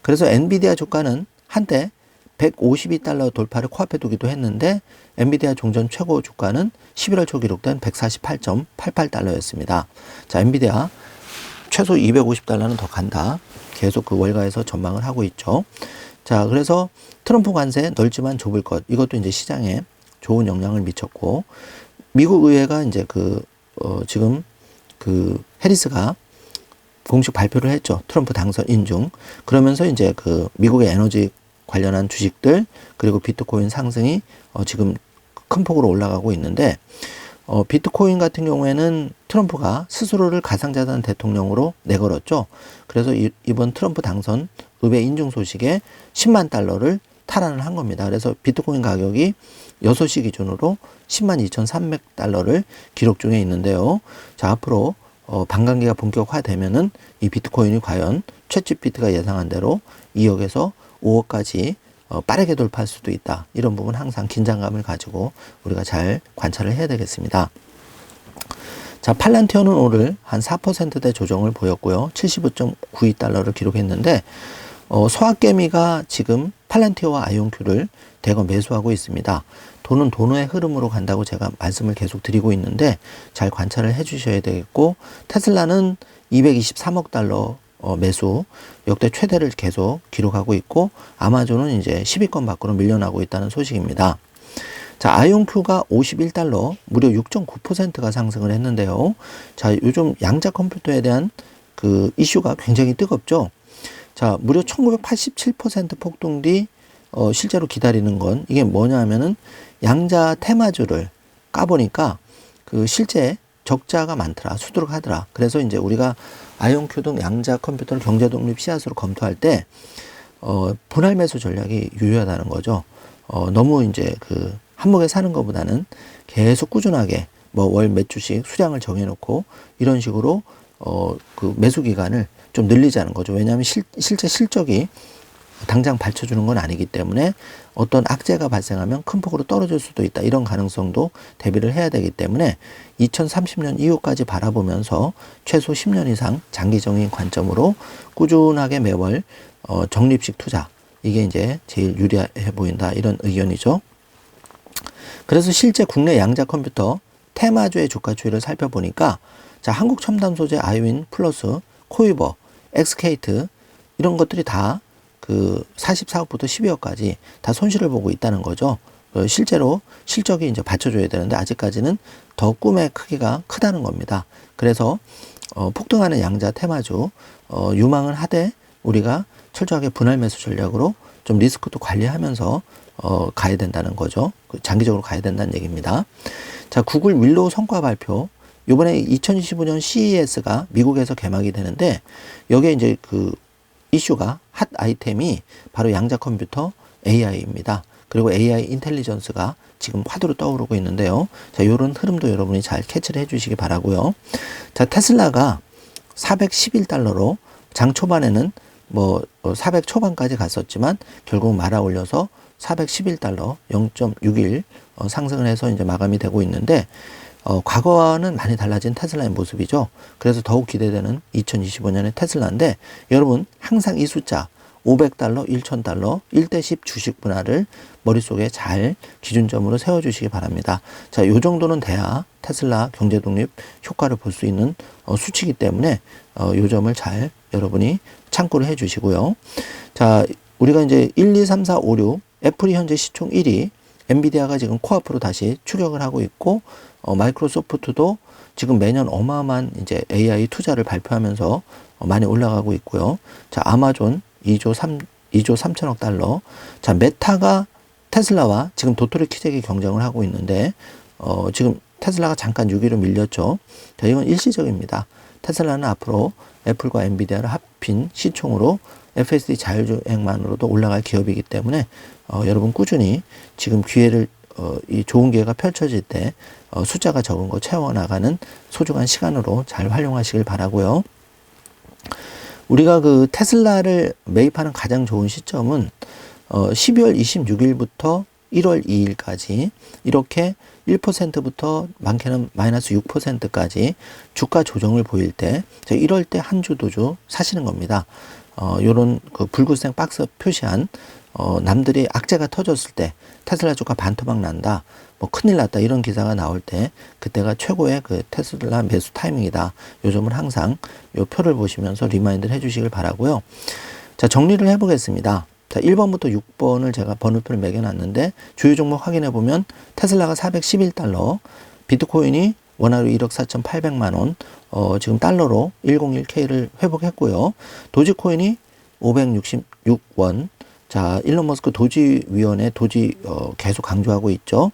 그래서 엔비디아 주가는 한때 152달러 돌파를 코앞에 두기도 했는데 엔비디아 종전 최고 주가는 11월 초 기록된 148.88달러였습니다. 자, 엔비디아 최소 250달러는 더 간다. 계속 그 월가에서 전망을 하고 있죠. 자, 그래서 트럼프 관세 넓지만 좁을 것, 이것도 이제 시장에 좋은 영향을 미쳤고, 미국 의회가 이제 지금 해리스가 공식 발표를 했죠. 트럼프 당선 인중. 그러면서 이제 미국의 에너지 관련한 주식들 그리고 비트코인 상승이 지금 큰 폭으로 올라가고 있는데, 비트코인 같은 경우에는 트럼프가 스스로를 가상자산 대통령으로 내걸었죠. 그래서 이번 트럼프 당선 의회 인증 소식에 10만 달러를 탈환을 한 겁니다. 그래서 비트코인 가격이 6시 기준으로 10만 2,300달러를 기록 중에 있는데요. 자, 앞으로 반감기가 본격화되면은 이 비트코인이 과연 챗 GPT가 예상한 대로 2억에서 5억까지 빠르게 돌파할 수도 있다. 이런 부분 항상 긴장감을 가지고 우리가 잘 관찰을 해야 되겠습니다. 자, 팔란티어는 오늘 한 4%대 조정을 보였고요. 75.92달러를 기록했는데, 소확개미가 지금 팔란티어와 아이온큐를 대거 매수하고 있습니다. 돈은 돈의 흐름으로 간다고 제가 말씀을 계속 드리고 있는데 잘 관찰을 해 주셔야 되겠고, 테슬라는 223억 달러 매수 역대 최대를 계속 기록하고 있고, 아마존은 이제 10위권 밖으로 밀려나고 있다는 소식입니다. 자, 아이온큐가 51달러, 무려 6.9%가 상승을 했는데요. 자, 요즘 양자 컴퓨터에 대한 그 이슈가 굉장히 뜨겁죠. 자, 무려 1987% 폭등 뒤 실제로 기다리는 건 이게 뭐냐 하면은 양자 테마주를 까보니까 실제 적자가 많더라, 수두룩하더라. 그래서 이제 우리가 아이온큐 등 양자 컴퓨터를 경제 독립 씨앗으로 검토할 때 분할 매수 전략이 유효하다는 거죠. 너무 이제 한목에 사는 것보다는 계속 꾸준하게 월 몇 주씩 수량을 정해놓고 이런 식으로 매수 기간을 좀 늘리자는 거죠. 왜냐하면 실제 실적이 당장 받쳐주는 건 아니기 때문에 어떤 악재가 발생하면 큰 폭으로 떨어질 수도 있다. 이런 가능성도 대비를 해야 되기 때문에 2030년 이후까지 바라보면서 최소 10년 이상 장기적인 관점으로 꾸준하게 매월 적립식 투자, 이게 이제 제일 유리해 보인다. 이런 의견이죠. 그래서 실제 국내 양자 컴퓨터 테마주의 주가 추이를 살펴보니까, 자, 한국 첨단 소재 아이윈 플러스, 코이버, 엑스케이트 이런 것들이 다 44억부터 12억까지 다 손실을 보고 있다는 거죠. 실제로 실적이 이제 받쳐줘야 되는데 아직까지는 더 꿈의 크기가 크다는 겁니다. 그래서 폭등하는 양자 테마주 유망을 하되 우리가 철저하게 분할 매수 전략으로 좀 리스크도 관리하면서 가야 된다는 거죠. 장기적으로 가야 된다는 얘기입니다. 자, 구글 윌로우 성과 발표. 이번에 2025년 CES가 미국에서 개막이 되는데 여기에 이제 이슈가 핫 아이템이 바로 양자 컴퓨터 AI입니다. 그리고 AI 인텔리전스가 지금 화두로 떠오르고 있는데요. 자, 요런 흐름도 여러분이 잘 캐치를 해 주시기 바라고요. 자, 테슬라가 411달러로 장 초반에는 400 초반까지 갔었지만 결국 말아 올려서 411달러 0.61 상승을 해서 이제 마감이 되고 있는데 과거와는 많이 달라진 테슬라의 모습이죠. 그래서 더욱 기대되는 2025년의 테슬라인데 여러분 항상 이 숫자 500달러, 1000달러, 1대10 주식 분할을 머릿속에 잘 기준점으로 세워주시기 바랍니다. 자, 요 정도는 돼야 테슬라 경제 독립 효과를 볼 수 있는 수치이기 때문에 요 점을 잘 여러분이 참고를 해 주시고요. 자, 우리가 이제 1, 2, 3, 4, 5, 6 애플이 현재 시총 1위, 엔비디아가 지금 코앞으로 다시 추격을 하고 있고 마이크로소프트도 지금 매년 어마어마한 이제 AI 투자를 발표하면서 많이 올라가고 있고요. 자, 아마존 2조 3천억 달러. 자, 메타가 테슬라와 지금 도토리 키재기 경쟁을 하고 있는데 지금 테슬라가 잠깐 6위로 밀렸죠. 자, 이건 일시적입니다. 테슬라는 앞으로 애플과 엔비디아를 합친 시총으로 FSD 자율주행만으로도 올라갈 기업이기 때문에 여러분 꾸준히 지금 기회를 이 좋은 기회가 펼쳐질 때 숫자가 적은 거 채워나가는 소중한 시간으로 잘 활용하시길 바라고요. 우리가 그 테슬라를 매입하는 가장 좋은 시점은 12월 26일부터 1월 2일까지 이렇게 1%부터 많게는 마이너스 6%까지 주가 조정을 보일 때 이럴 때 한 주, 두 주 사시는 겁니다. 요런 그 붉은색 박스 표시한 남들이 악재가 터졌을 때 테슬라 주가 반토막 난다, 뭐 큰일 났다 이런 기사가 나올 때 그때가 최고의 그 테슬라 매수 타이밍이다. 요 점을 항상 요 표를 보시면서 리마인드를 해주시길 바라고요. 자, 정리를 해보겠습니다. 자, 1번부터 6번을 제가 번호표를 매겨놨는데 주요 종목 확인해 보면 테슬라가 411달러, 비트코인이 원화로 1억 4,800만 원, 지금 달러로 101K를 회복했고요. 도지코인이 566원. 자, 일론 머스크 도지위원회 계속 강조하고 있죠.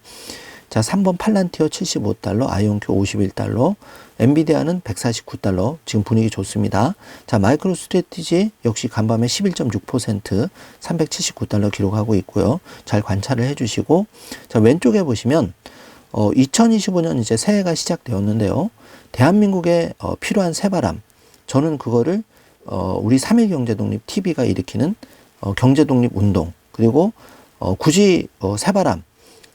자, 3번 팔란티어 75달러, 아이온큐 51달러, 엔비디아는 149달러, 지금 분위기 좋습니다. 자, 마이크로 스트래티지 역시 간밤에 11.6%, 379달러 기록하고 있고요. 잘 관찰을 해주시고, 자, 왼쪽에 보시면 2025년 이제 새해가 시작되었는데요. 대한민국에 필요한 새바람, 저는 그거를 우리 3일 경제독립 TV가 일으키는 경제독립 운동, 그리고 굳이 새바람,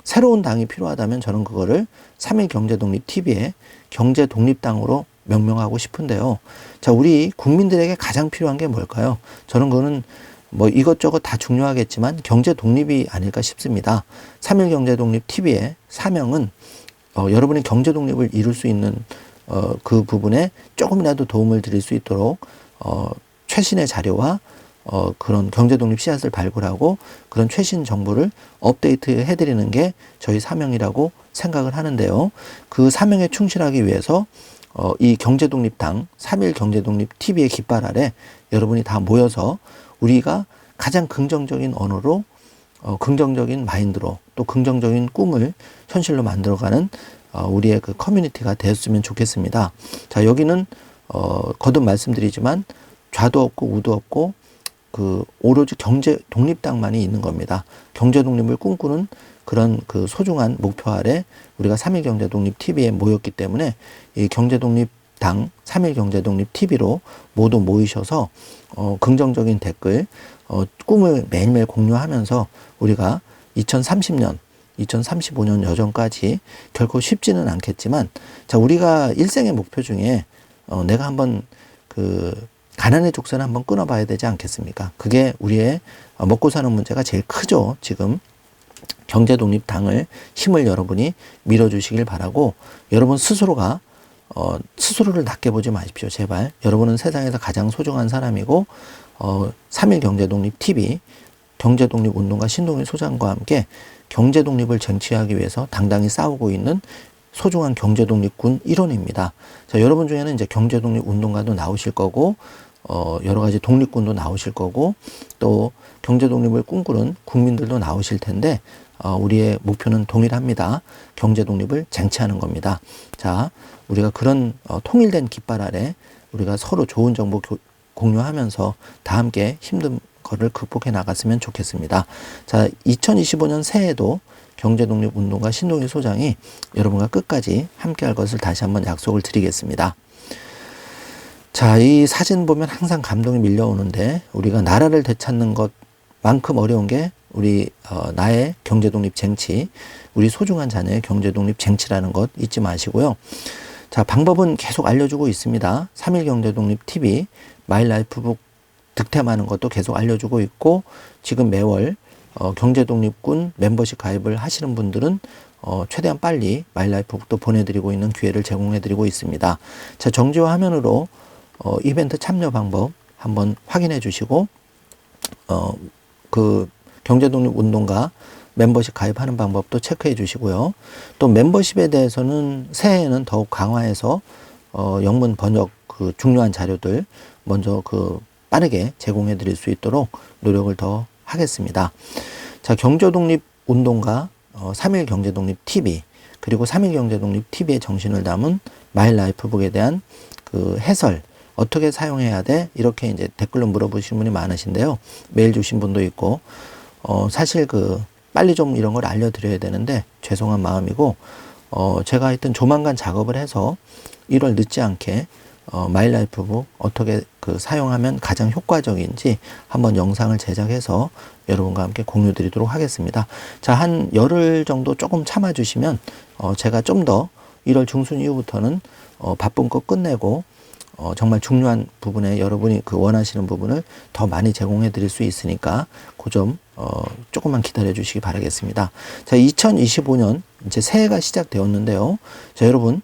새로운 당이 필요하다면 저는 그거를 3일 경제독립 TV의 경제독립당으로 명명하고 싶은데요. 자, 우리 국민들에게 가장 필요한 게 뭘까요? 저는 그거는 뭐 이것저것 다 중요하겠지만 경제독립이 아닐까 싶습니다. 3일 경제독립 TV의 사명은 여러분이 경제독립을 이룰 수 있는 그 부분에 조금이라도 도움을 드릴 수 있도록 최신의 자료와 그런 경제독립 씨앗을 발굴하고 그런 최신 정보를 업데이트 해드리는 게 저희 사명이라고 생각을 하는데요. 그 사명에 충실하기 위해서 이 경제독립당 3일 경제독립 TV의 깃발 아래 여러분이 다 모여서 우리가 가장 긍정적인 언어로 긍정적인 마인드로 또 긍정적인 꿈을 현실로 만들어가는 우리의 그 커뮤니티가 되었으면 좋겠습니다. 자, 여기는 거듭 말씀드리지만 좌도 없고 우도 없고 그 오로지 경제 독립당만이 있는 겁니다. 경제 독립을 꿈꾸는 그런 그 소중한 목표 아래 우리가 3일 경제 독립 TV에 모였기 때문에 이 경제 독립당 3일 경제 독립 TV로 모두 모이셔서 긍정적인 댓글, 꿈을 매일매일 공유하면서 우리가 2030년, 2035년 여정까지 결코 쉽지는 않겠지만, 자, 우리가 일생의 목표 중에 내가 한번 가난의 족쇄를 한번 끊어봐야 되지 않겠습니까? 그게 우리의 먹고 사는 문제가 제일 크죠. 지금 경제독립당을 힘을 여러분이 밀어주시길 바라고, 여러분 스스로가 스스로를 낮게 보지 마십시오. 제발. 여러분은 세상에서 가장 소중한 사람이고 3일 경제독립 TV 경제독립 운동가 신동일 소장과 함께 경제독립을 쟁취하기 위해서 당당히 싸우고 있는 소중한 경제독립군 일원입니다. 자, 여러분 중에는 이제 경제독립 운동가도 나오실 거고 여러 가지 독립군도 나오실 거고 또 경제독립을 꿈꾸는 국민들도 나오실 텐데 우리의 목표는 동일합니다. 경제독립을 쟁취하는 겁니다. 자, 우리가 그런 통일된 깃발 아래 우리가 서로 좋은 정보 공유하면서 다 함께 힘든 거를 극복해 나갔으면 좋겠습니다. 자, 2025년 새해에도 경제독립운동가 신동일 소장이 여러분과 끝까지 함께 할 것을 다시 한번 약속을 드리겠습니다. 자, 이 사진 보면 항상 감동이 밀려오는데 우리가 나라를 되찾는 것만큼 어려운 게 우리 나의 경제독립 쟁취, 우리 소중한 자녀의 경제독립 쟁취라는 것 잊지 마시고요. 자, 방법은 계속 알려주고 있습니다. 3일 경제독립 TV, 마일라이프북 득템하는 것도 계속 알려주고 있고, 지금 매월 경제독립군 멤버십 가입을 하시는 분들은 최대한 빨리 마일라이프북도 보내드리고 있는 기회를 제공해드리고 있습니다. 자, 정지화 화면으로 이벤트 참여 방법 한번 확인해 주시고, 그 경제독립 운동가 멤버십 가입하는 방법도 체크해 주시고요. 또 멤버십에 대해서는 새해에는 더욱 강화해서 영문 번역 그 중요한 자료들 먼저 빠르게 제공해 드릴 수 있도록 노력을 더 하겠습니다. 자, 경제독립 운동가 3일 경제독립 TV, 그리고 3일 경제독립 TV의 정신을 담은 마일라이프북에 대한 그 해설, 어떻게 사용해야 돼? 이렇게 이제 댓글로 물어보시는 분이 많으신데요. 메일 주신 분도 있고, 사실 빨리 좀 이런 걸 알려드려야 되는데 죄송한 마음이고, 제가 하여튼 조만간 작업을 해서 1월 늦지 않게 마일라이프북 어떻게 사용하면 가장 효과적인지 한번 영상을 제작해서 여러분과 함께 공유 드리도록 하겠습니다. 자, 한 열흘 정도 조금 참아 주시면 제가 좀 더 1월 중순 이후부터는 바쁜 거 끝내고 정말 중요한 부분에 여러분이 원하시는 부분을 더 많이 제공해 드릴 수 있으니까 그 점 조금만 기다려 주시기 바라겠습니다. 자, 2025년 이제 새해가 시작되었는데요. 자, 여러분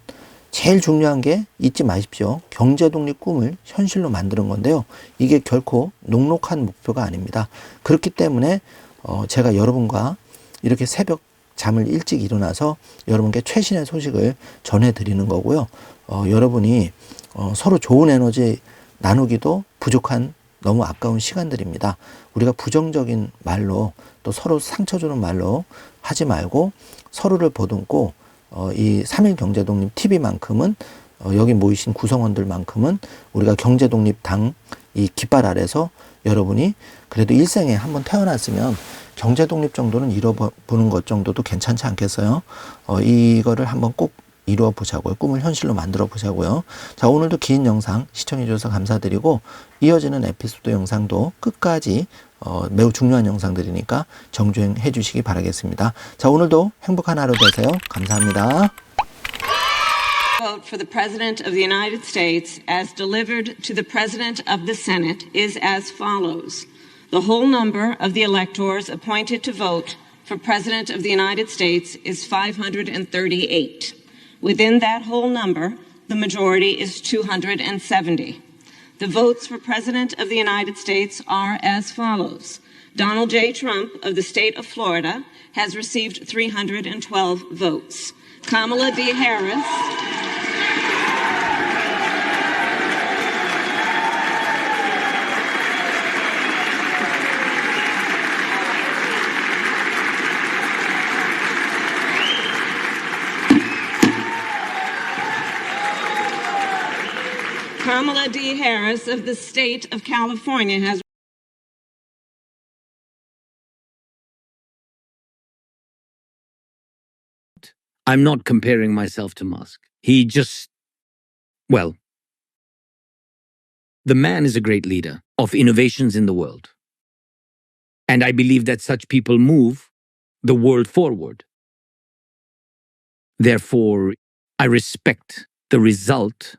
제일 중요한 게 잊지 마십시오. 경제독립 꿈을 현실로 만드는 건데요. 이게 결코 녹록한 목표가 아닙니다. 그렇기 때문에 제가 여러분과 이렇게 새벽 잠을 일찍 일어나서 여러분께 최신의 소식을 전해드리는 거고요. 여러분이 서로 좋은 에너지 나누기도 부족한 너무 아까운 시간들입니다. 우리가 부정적인 말로 또 서로 상처 주는 말로 하지 말고 서로를 보듬고 이 3일 경제독립 TV만큼은 여기 모이신 구성원들만큼은 우리가 경제독립당 이 깃발 아래서 여러분이 그래도 일생에 한번 태어났으면 경제독립 정도는 이뤄보는 것 정도도 괜찮지 않겠어요? 이거를 한번 꼭 이루어 보자고요. 꿈을 현실로 만들어 보자고요. 자, 오늘도 긴 영상 시청해 주셔서 감사드리고, 이어지는 에피소드 영상도 끝까지 매우 중요한 영상들이니까 정주행해 주시기 바라겠습니다. 자, 오늘도 행복한 하루 되세요. 감사합니다. Vote for the President of the United States as delivered to the President of the Senate is as follows. The whole number of the electors appointed to vote for President of the United States is 538. Within that whole number, the majority is 270. The votes for President of the United States are as follows. Donald J. Trump of the state of Florida has received 312 votes. Kamala D. Harris Kamala D. Harris of the state of California has I'm not comparing myself to Musk. Well, the man is a great leader of innovations in the world. And I believe that such people move the world forward. Therefore, I respect the result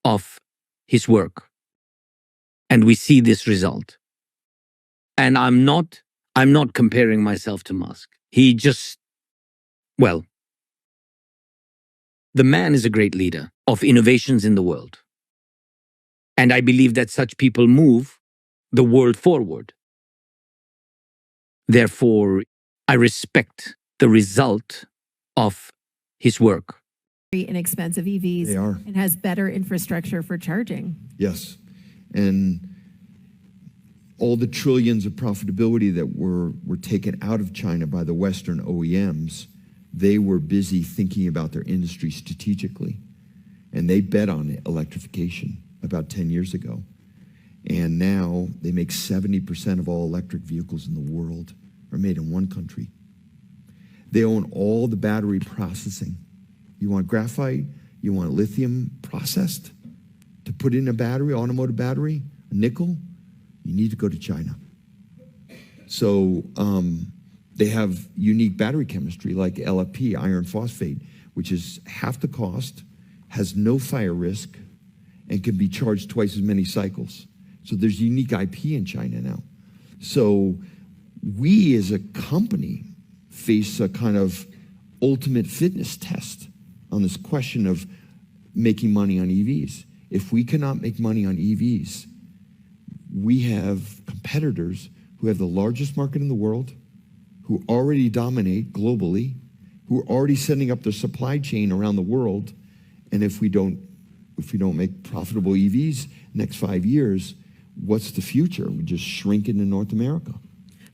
of his work. And we see this result. And I'm not comparing myself to Musk. Well, the man is a great leader of innovations in the world. And I believe that such people move the world forward. Therefore, I respect the result of his work. Inexpensive EVs They are. and has better infrastructure for charging. Yes. And all the trillions of profitability that were taken out of China by the Western OEMs, they were busy thinking about their industry strategically. And they bet on electrification about 10 years ago. And now they make 70% of all electric vehicles in the world are made in one country. They own all the battery processing. You want graphite, you want lithium processed to put in a battery, automotive battery, a nickel, you need to go to China. So they have unique battery chemistry like LFP, iron phosphate, which is half the cost, has no fire risk, and can be charged twice as many cycles. So there's unique IP in China now. So we as a company face a kind of ultimate fitness test on this question of making money on EVs. If we cannot make money on EVs, we have competitors who have the largest market in the world, who already dominate globally, who are already setting up their supply chain around the world. And if we don't make profitable EVs next 5 years, what's the future? We just shrink into North America.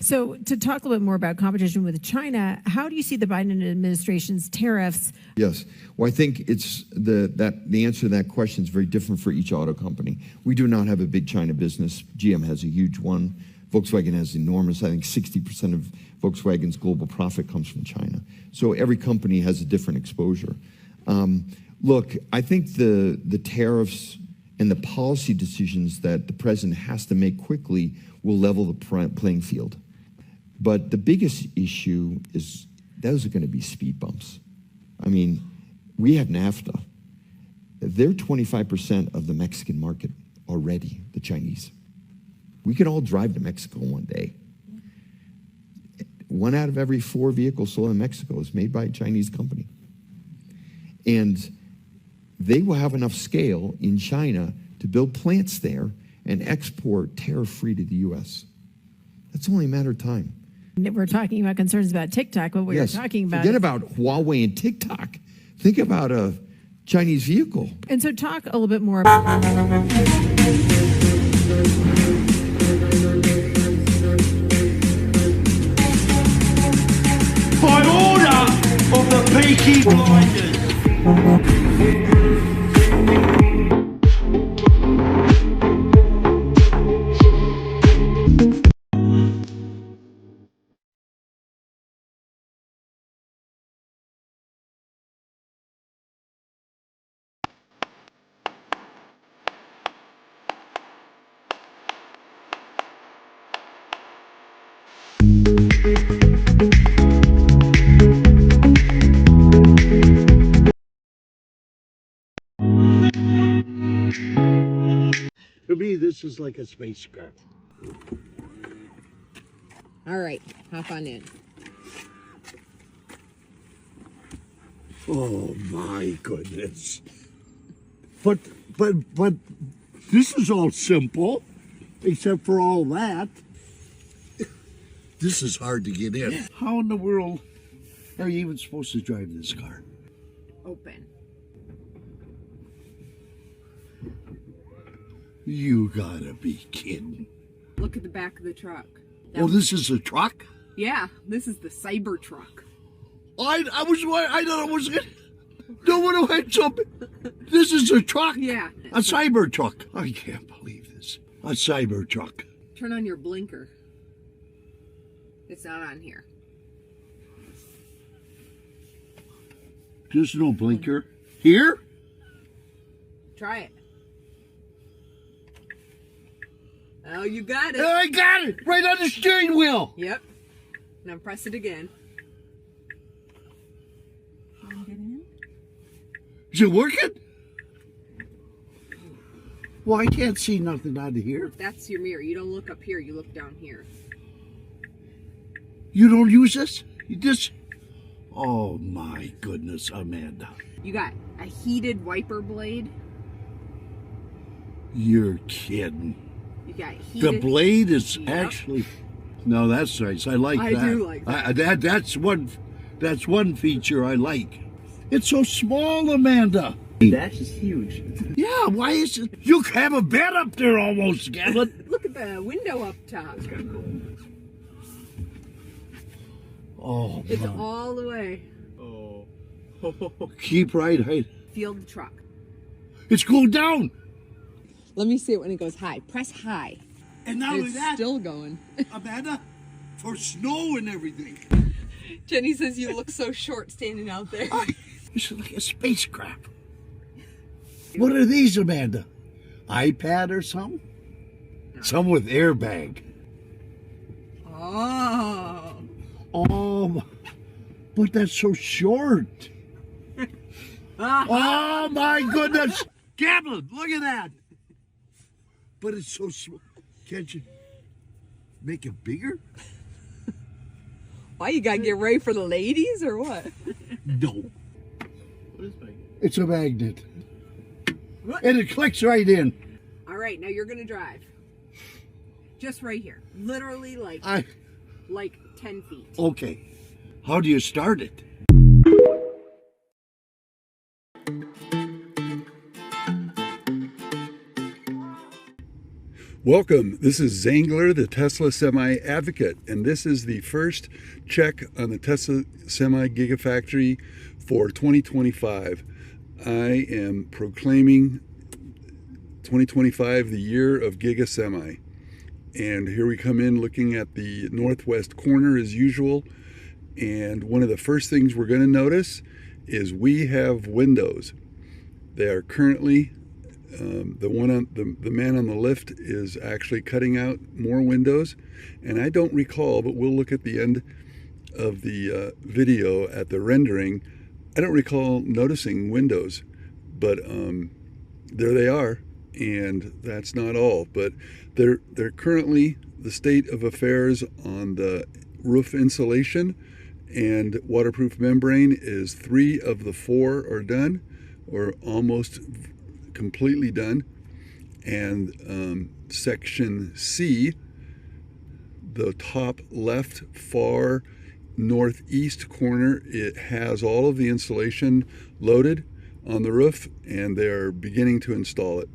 So to talk a little bit more about competition with China, how do you see the Biden administration's tariffs? Yes. Well, I think it's the answer to that question is very different for each auto company. We do not have a big China business. GM has a huge one. Volkswagen has enormous. I think 60% of Volkswagen's global profit comes from China. So every company has a different exposure. Look, I think the tariffs and the policy decisions that the president has to make quickly will level the playing field. But the biggest issue is those are going to be speed bumps. I mean, we have NAFTA. They're 25% of the Mexican market already, the Chinese. We could all drive to Mexico one day. 1 out of every 4 vehicles sold in Mexico is made by a Chinese company. And they will have enough scale in China to build plants there and export tariff-free to the U.S. That's only a matter of time. We're talking about concerns about TikTok, but what Yes. you're talking about. Forget about Huawei and TikTok. Think about a Chinese vehicle. And so talk a little bit more about. By order of the Peaky Blinders. To me, this is like a spacecraft. All right, hop on in. Oh my goodness. But this is all simple, except for all that. This is hard to get in. How in the world are you even supposed to drive this car? Open. You gotta be kidding. Look at the back of the truck. Oh, this is a truck? Yeah, this is the Cybertruck. I thought it was it. No one went something. This is a truck. Yeah. A cyber truck. I can't believe this. A cyber truck. Turn on your blinker. It's not on here. There's no blinker. Here? Try it. Oh, you got it. I got it! Right on the steering wheel! Yep. Now press it again. Is it working? Well, I can't see nothing out of here. That's your mirror. You don't look up here, you look down here. You don't use this? You just... Oh my goodness, Amanda. You got a heated wiper blade. You're kidding. You got The heated... blade is Yep. actually... No, that's nice. I like I that. do like that. That's one feature I like. It's so small, Amanda. That is huge. Yeah, why is it? You have a bed up there almost, Gavin. Look at the window up top. Oh, It's my. all the way. Keep right height. Feel the truck. It's going down. Let me see it when it goes high. Press high. And not only It's that, still going. Amanda, for snow and everything. Jenny says you look so short standing out there. It's like a spacecraft. What are these, Amanda? iPad or something? Some with airbag. Oh. Oh, but that's so short. Oh my goodness. Gatlin, look at that. But it's so small. Can't you make it bigger? Why, you gotta get ready for the ladies or what? No. It's a magnet. And it clicks right in. All right, now you're gonna drive. Just right here. Literally like 10 feet. Okay. How do you start it? Welcome. This is Zangler, the Tesla Semi Advocate, and this is the first check on the Tesla Semi Gigafactory for 2025. I am proclaiming 2025 the year of Giga Semi. And here we come in looking at the northwest corner as usual. And one of the first things we're going to notice is we have windows. They are currently the man on the lift is actually cutting out more windows, and I don't recall, but we'll look at the end of the video at the rendering. I don't recall noticing windows, but there they are, and that's not all. But they're currently the state of affairs on the roof insulation and waterproof membrane is 3 of the 4 are done, or almost completely done. And section C, the top left far northeast corner, it has all of the insulation loaded on the roof, and they're beginning to install it.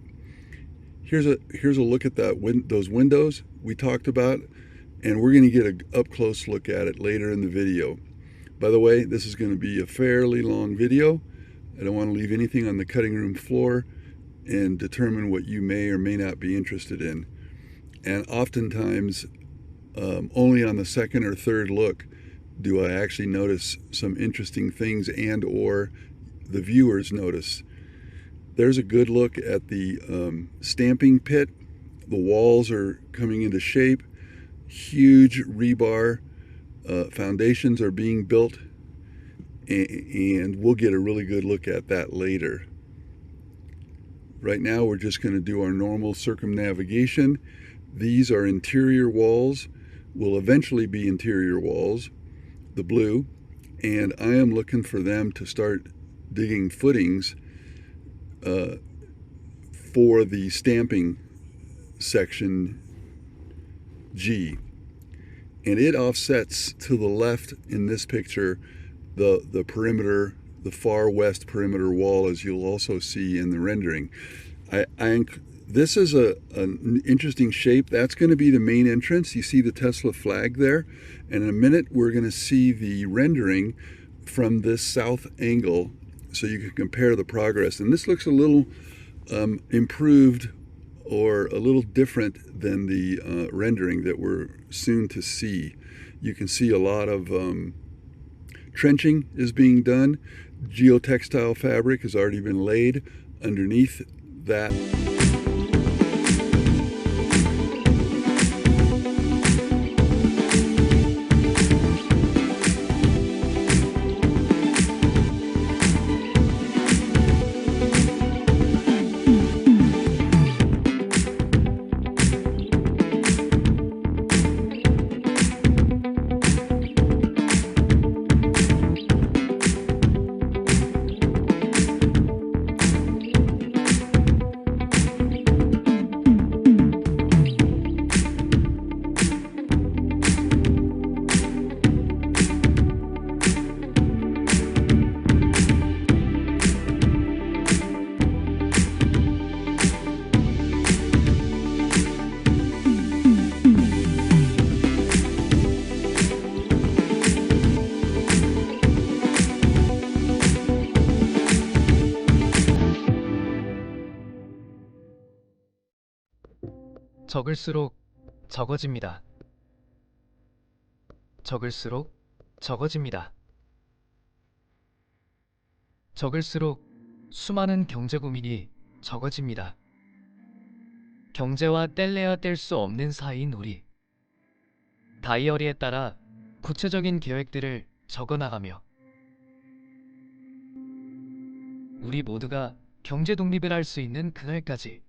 Here's a look at those windows we talked about, and we're going to get an up close look at it later in the video. By the way, this is going to be a fairly long video. I don't want to leave anything on the cutting room floor and determine what you may or may not be interested in. And oftentimes, only on the second or third look do I actually notice some interesting things, and or the viewers notice. There's a good look at the stamping pit. The walls are coming into shape. Huge rebar foundations are being built, and we'll get a really good look at that later. Right now we're just going to do our normal circumnavigation. These are interior walls, will eventually be interior walls, the blue, and I am looking for them to start digging footings for the stamping section G. And it offsets to the left in this picture the perimeter, the far west perimeter wall, as you'll also see in the rendering. This is an interesting shape. That's going to be the main entrance. You see the Tesla flag there, and in a minute we're going to see the rendering from this south angle so you can compare the progress. And this looks a little improved or a little different than the rendering that we're soon to see. You can see a lot of trenching is being done. Geotextile fabric has already been laid underneath that. 적을수록 적어집니다. 적을수록 적어집니다. 적을수록 수많은 경제고민이 적어집니다. 경제와 뗄래야 뗄 수 없는 사이인 우리. 다이어리에 따라 구체적인 계획들을 적어나가며 우리 모두가 경제 독립을 할 수 있는 그날까지,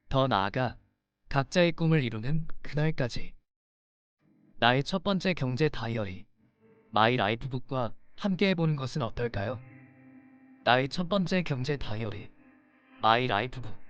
더 나아가 각자의 꿈을 이루는 그날까지 나의 첫 번째 경제 다이어리 마이 라이프북과 함께 해보는 것은 어떨까요? 나의 첫 번째 경제 다이어리 마이 라이프북.